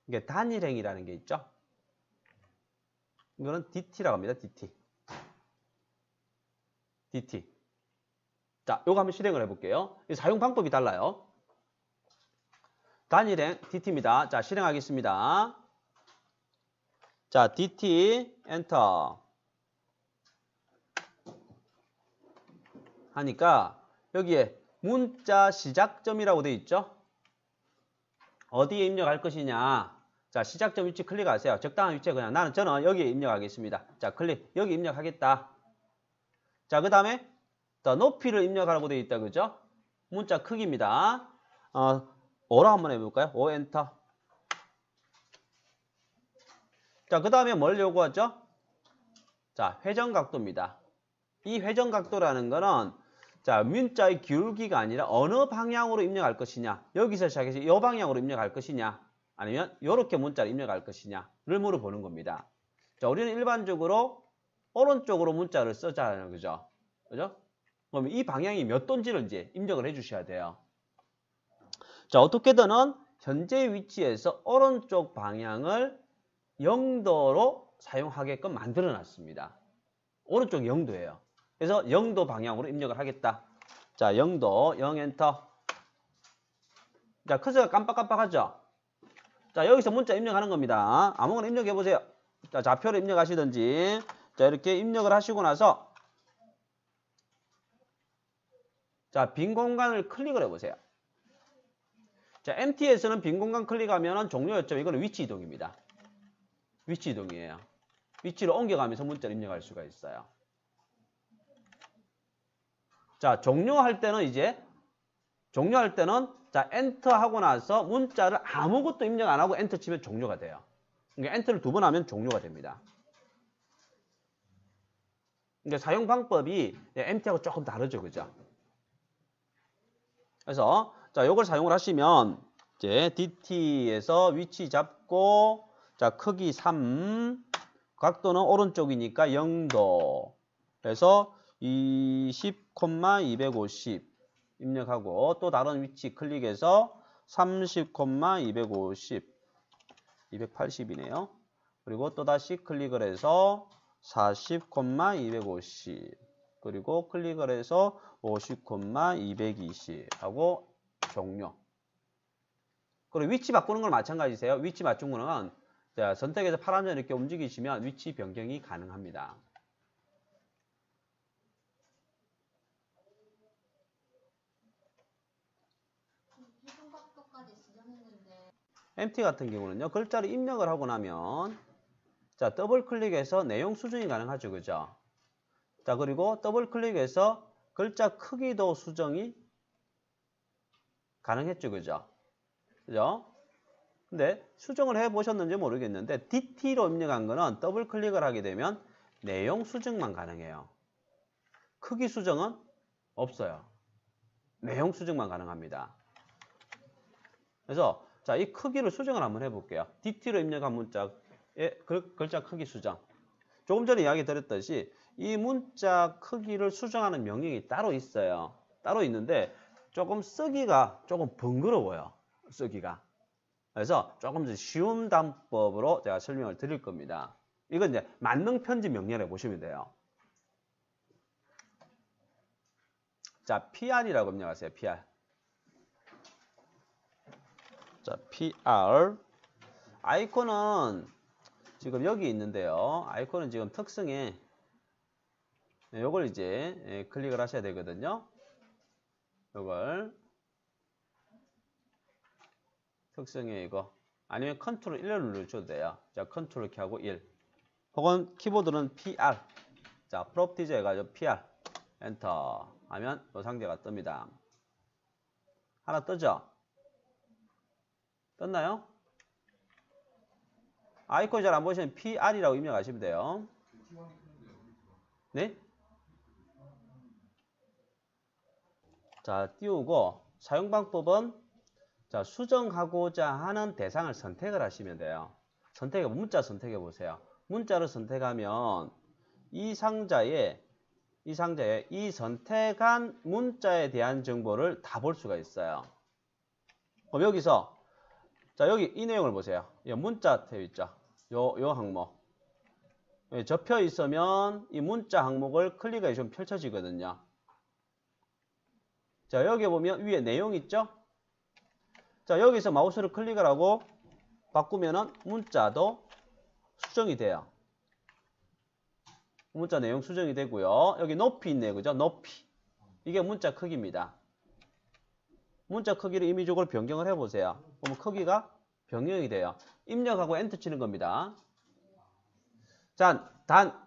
이게 단일행이라는 게 있죠. 이거는 DT라고 합니다. DT. 자, 요거 한번 실행을 해볼게요. 사용 방법이 달라요. 단일행 DT입니다. 자, 실행하겠습니다. 자, DT 엔터 하니까 여기에 문자 시작점이라고 되어 있죠. 어디에 입력할 것이냐. 자, 시작점 위치 클릭하세요. 적당한 위치에 저는 여기에 입력하겠습니다. 자, 클릭. 여기 입력하겠다. 자, 그 다음에 더 높이를 입력하라고 되어 있다. 그죠? 문자 크기입니다. 5로 한번 해볼까요? 5 엔터. 자, 그 다음에 뭘 요구하죠? 자, 회전 각도입니다. 이 회전각도라는 거는 자, 문자의 기울기가 아니라 어느 방향으로 입력할 것이냐. 여기서 시작해서 이 방향으로 입력할 것이냐. 아니면 이렇게 문자를 입력할 것이냐를 물어보는 겁니다. 자, 우리는 일반적으로 오른쪽으로 문자를 쓰자는 거죠. 그죠? 그럼 이 방향이 몇 도인지를 이제 입력을 해 주셔야 돼요. 자, 어떻게든은 현재 위치에서 오른쪽 방향을 0도로 사용하게끔 만들어 놨습니다. 오른쪽 0도예요. 그래서 0도 방향으로 입력을 하겠다. 자, 0도, 0 엔터. 자, 커서가 깜빡깜빡하죠? 자, 여기서 문자 입력하는 겁니다. 아무거나 입력해 보세요. 자, 좌표를 입력하시든지. 자, 이렇게 입력을 하시고 나서 자, 빈 공간을 클릭을 해 보세요. 자, MT에서는 빈 공간 클릭하면 종료였죠. 이거는 위치 이동입니다. 위치 이동이에요. 위치를 옮겨가면서 문자를 입력할 수가 있어요. 자, 종료할 때는 자, 엔터 하고 나서 문자를 아무것도 입력 안 하고 엔터 치면 종료가 돼요. 그러니까 엔터를 2번 하면 종료가 됩니다. 그러니까 사용 방법이 MT하고 조금 다르죠. 그죠? 그래서 자, 요걸 사용을 하시면 이제 DT에서 위치 잡고 자, 크기 3, 각도는 오른쪽이니까 0도. 그래서 20,250 입력하고 또 다른 위치 클릭해서 30,250 280이네요. 그리고 또 다시 클릭을 해서 40,250 그리고 클릭을 해서 50,220 하고 종료. 그리고 위치 바꾸는 건 마찬가지세요. 위치 맞춘 거는 자, 선택해서 파란 점 이렇게 움직이시면 위치 변경이 가능합니다. MT 같은 경우는요. 글자를 입력을 하고 나면 자, 더블 클릭해서 내용 수정이 가능하죠. 그죠? 자, 그리고 더블 클릭해서 글자 크기도 수정이 가능했죠. 그죠? 그죠? 근데 수정을 해 보셨는지 모르겠는데 DT로 입력한 거는 더블 클릭을 하게 되면 내용 수정만 가능해요. 크기 수정은 없어요. 내용 수정만 가능합니다. 그래서 자, 이 크기를 수정을 한번 해볼게요. DT로 입력한 문자의 글자 크기 수정. 조금 전에 이야기 드렸듯이 이 문자 크기를 수정하는 명령이 따로 있어요. 따로 있는데 조금 쓰기가 조금 번거로워요. 쓰기가. 그래서 조금 더 쉬운 단법으로 제가 설명을 드릴 겁니다. 이건 이제 만능 편집 명령을 보시면 돼요. 자, PR이라고 입력하세요. PR. 자, PR. 아이콘은 지금 여기 있는데요. 아이콘은 지금 특성에 요걸 이제 클릭을 하셔야 되거든요. 요걸 특성에 이거 아니면 컨트롤 1을 누르셔도 돼요. 자, 컨트롤 키 하고 1. 혹은 키보드는 PR. 자, 프로퍼티즈 해가지고 PR. 엔터 하면 이 상자가 뜹니다. 하나 뜨죠? 떴나요? 아이콘 잘 안 보시면 PR이라고 입력하시면 돼요. 네? 자, 띄우고 사용 방법은 자, 수정하고자 하는 대상을 선택을 하시면 돼요. 문자 선택해 보세요. 문자를 선택하면 이 상자에 이 선택한 문자에 대한 정보를 다 볼 수가 있어요. 그럼 여기서 자, 여기 이 내용을 보세요. 이 문자 탭 있죠? 요 항목. 접혀 있으면 이 문자 항목을 클릭해 주면 펼쳐지거든요. 자, 여기 보면 위에 내용 있죠? 자, 여기서 마우스를 클릭을 하고 바꾸면은 문자도 수정이 돼요. 문자 내용 수정이 되고요. 여기 높이 있네요. 그죠? 높이. 이게 문자 크기입니다. 문자 크기를 임의적으로 변경을 해보세요. 그러면 크기가 변경이 돼요. 입력하고 엔터 치는 겁니다. 자, 단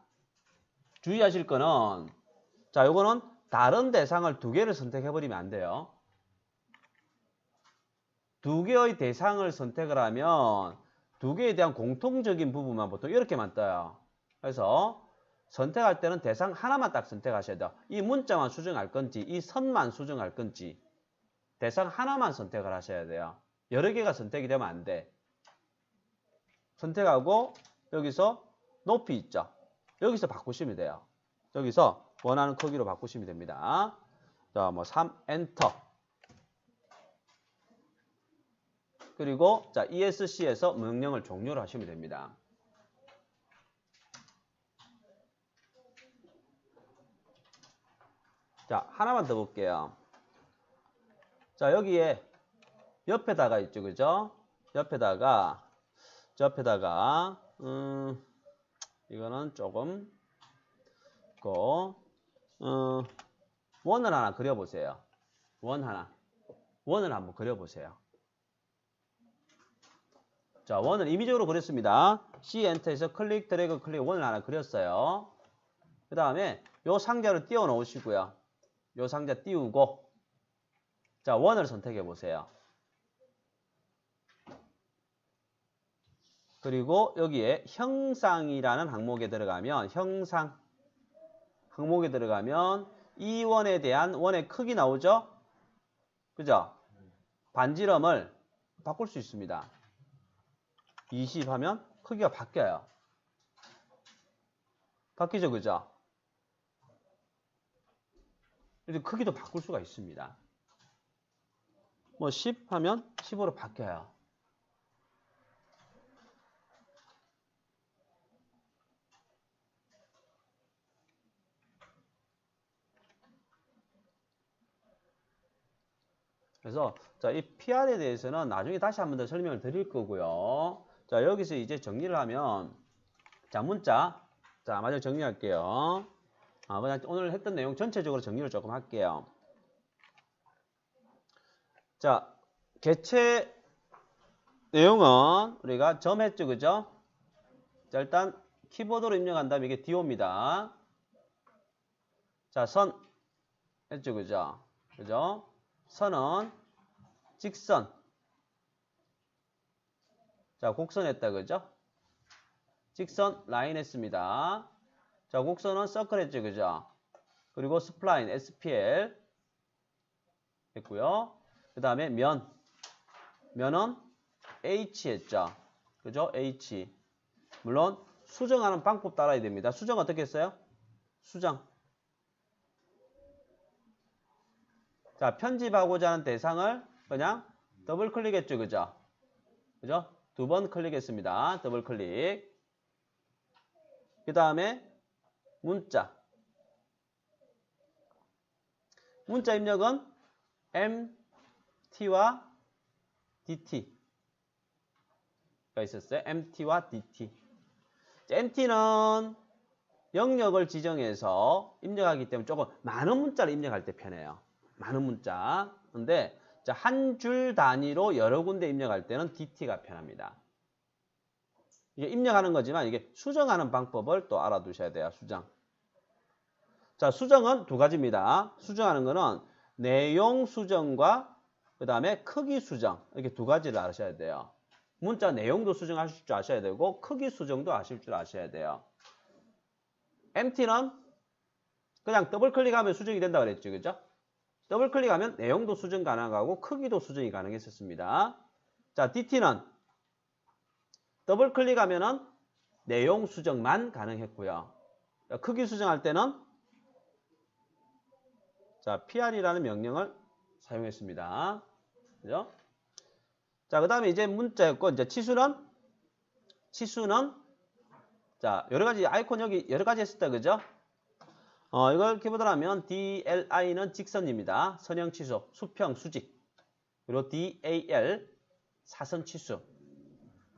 주의하실 거는 자, 요거는 다른 대상을 2개를 선택해버리면 안 돼요. 2개의 대상을 선택을 하면 2개에 대한 공통적인 부분만 보통 이렇게만 떠요. 그래서 선택할 때는 대상 하나만 딱 선택하셔야 돼요. 이 문자만 수정할 건지 이 선만 수정할 건지 대상 하나만 선택을 하셔야 돼요. 여러 개가 선택이 되면 안 돼. 선택하고 여기서 높이 있죠. 여기서 바꾸시면 돼요. 여기서 원하는 크기로 바꾸시면 됩니다. 자, 뭐 3 엔터. 그리고 자, ESC에서 명령을 종료를 하시면 됩니다. 자, 하나만 더 볼게요. 자, 여기에 옆에다가 있죠, 그죠? 옆에다가 이거는 조금 원을 하나 그려보세요. 원을 한번 그려보세요. 자, 원을 임의적으로 그렸습니다. C 엔터에서 클릭, 드래그, 클릭 원을 하나 그렸어요. 그 다음에 요 상자를 띄워 놓으시고요. 요 상자 띄우고 자, 원을 선택해 보세요. 그리고 여기에 형상이라는 항목에 들어가면 항목에 들어가면 이 원에 대한 원의 크기 나오죠? 그죠? 반지름을 바꿀 수 있습니다. 20 하면 크기가 바뀌어요. 바뀌죠, 그죠? 이제 크기도 바꿀 수가 있습니다. 뭐 10 하면 10으로 바뀌어요. 그래서 자, 이 PR에 대해서는 나중에 다시 한 번 더 설명을 드릴 거고요. 자, 여기서 이제 정리를 하면 자, 문자 자, 마저 정리할게요. 그냥 오늘 했던 내용 전체적으로 정리를 조금 할게요. 자, 개체 내용은 우리가 점했죠, 그죠? 자, 일단 키보드로 입력한 다음에 이게 DO입니다. 자, 선 했죠, 그죠? 그죠? 선은 직선. 자, 곡선 했다, 그죠? 직선 라인 했습니다. 자, 곡선은 서클 했죠, 그죠? 그리고 스플라인, SPL 했고요. 그 다음에 면은 H 했죠. 그죠? H. 물론 수정하는 방법 따라야 됩니다. 수정 어떻게 했어요? 수정. 자, 편집하고자 하는 대상을 그냥 더블 클릭했죠, 그죠? 그죠? 2번 클릭했습니다. 더블 클릭. 그 다음에 문자 입력은 MT와 DT가 있었어요. MT와 DT. MT는 영역을 지정해서 입력하기 때문에 조금 많은 문자를 입력할 때 편해요. 많은 문자. 근데 한 줄 단위로 여러 군데 입력할 때는 DT가 편합니다. 이게 입력하는 거지만 이게 수정하는 방법을 또 알아두셔야 돼요. 수정. 자, 수정은 두 가지입니다. 수정하는 거는 내용 수정과 그 다음에 크기 수정. 이렇게 두 가지를 아셔야 돼요. 문자 내용도 수정하실 줄 아셔야 되고 크기 수정도 아실 줄 아셔야 돼요. MT는 그냥 더블 클릭하면 수정이 된다고 그랬죠. 그죠? 더블 클릭하면 내용도 수정 가능하고 크기도 수정이 가능했었습니다. 자, DT는 더블 클릭하면은 내용 수정만 가능했고요. 자, 크기 수정할 때는 자, PR이라는 명령을 사용했습니다. 그죠? 자, 그 다음에 이제 문자였고, 이제 치수는 자, 여러 가지 아이콘 여기 여러 가지 했을 때, 그죠? 이걸 키보드로 하면 DLI는 직선입니다. 선형 치수, 수평, 수직. 그리고 DAL, 사선 치수.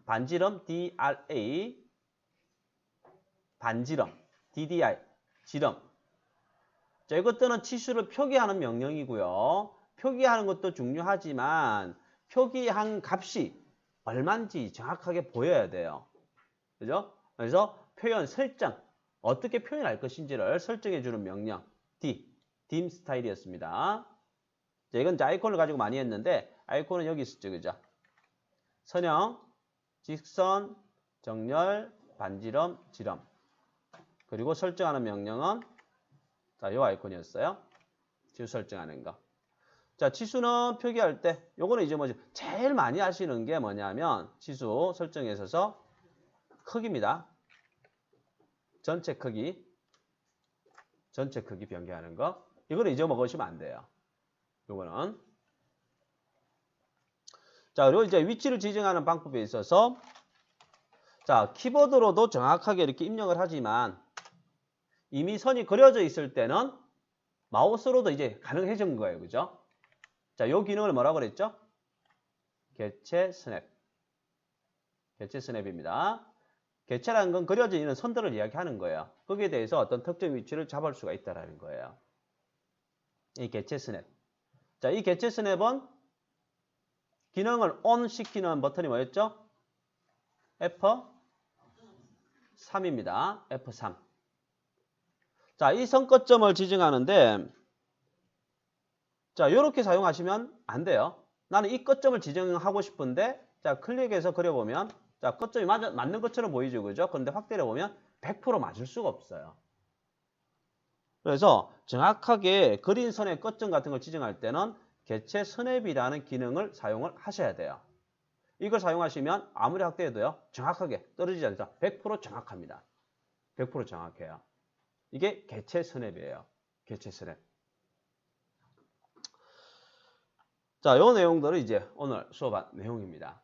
반지름, DRA, 반지름, DDI, 지름. 자, 이것들은 치수를 표기하는 명령이고요. 표기하는 것도 중요하지만 표기한 값이 얼마인지 정확하게 보여야 돼요. 그죠? 그래서 표현 설정, 어떻게 표현할 것인지를 설정해주는 명령, dim 스타일이었습니다. 자, 이건 이제 아이콘을 가지고 많이 했는데 아이콘은 여기 있었죠, 그죠? 선형, 직선, 정렬, 반지름, 지름. 그리고 설정하는 명령은 자, 요 아이콘이었어요. 지수 설정하는 거. 자, 지수는 표기할 때 요거는 이제 뭐지? 제일 많이 하시는 게 뭐냐면 지수 설정에 있어서 크기입니다. 전체 크기 변경하는 거. 이거는 잊어먹으시면 안 돼요. 요거는. 자, 그리고 이제 위치를 지정하는 방법에 있어서 자, 키보드로도 정확하게 이렇게 입력을 하지만 이미 선이 그려져 있을 때는 마우스로도 이제 가능해진 거예요. 그죠? 자, 요 기능을 뭐라고 그랬죠? 개체 스냅. 개체 스냅입니다. 개체라는 건 그려져 있는 선들을 이야기하는 거예요. 거기에 대해서 어떤 특정 위치를 잡을 수가 있다는 거예요. 이 개체 스냅. 자, 이 개체 스냅은 기능을 ON 시키는 버튼이 뭐였죠? F3입니다. F3. 자, 이 선거점을 지정하는데 자, 이렇게 사용하시면 안 돼요. 나는 이 끝점을 지정하고 싶은데 자, 클릭해서 그려보면 자, 끝점이 맞는 것처럼 보이죠. 그죠? 그런데 확대를 보면 100% 맞을 수가 없어요. 그래서 정확하게 그린 선의 끝점 같은 걸 지정할 때는 개체 스냅이라는 기능을 사용을 하셔야 돼요. 이걸 사용하시면 아무리 확대해도요. 정확하게 떨어지지 않죠. 100% 정확합니다. 100% 정확해요. 이게 개체 스냅이에요. 개체 스냅. 자, 요 내용들은 이제 오늘 수업한 내용입니다.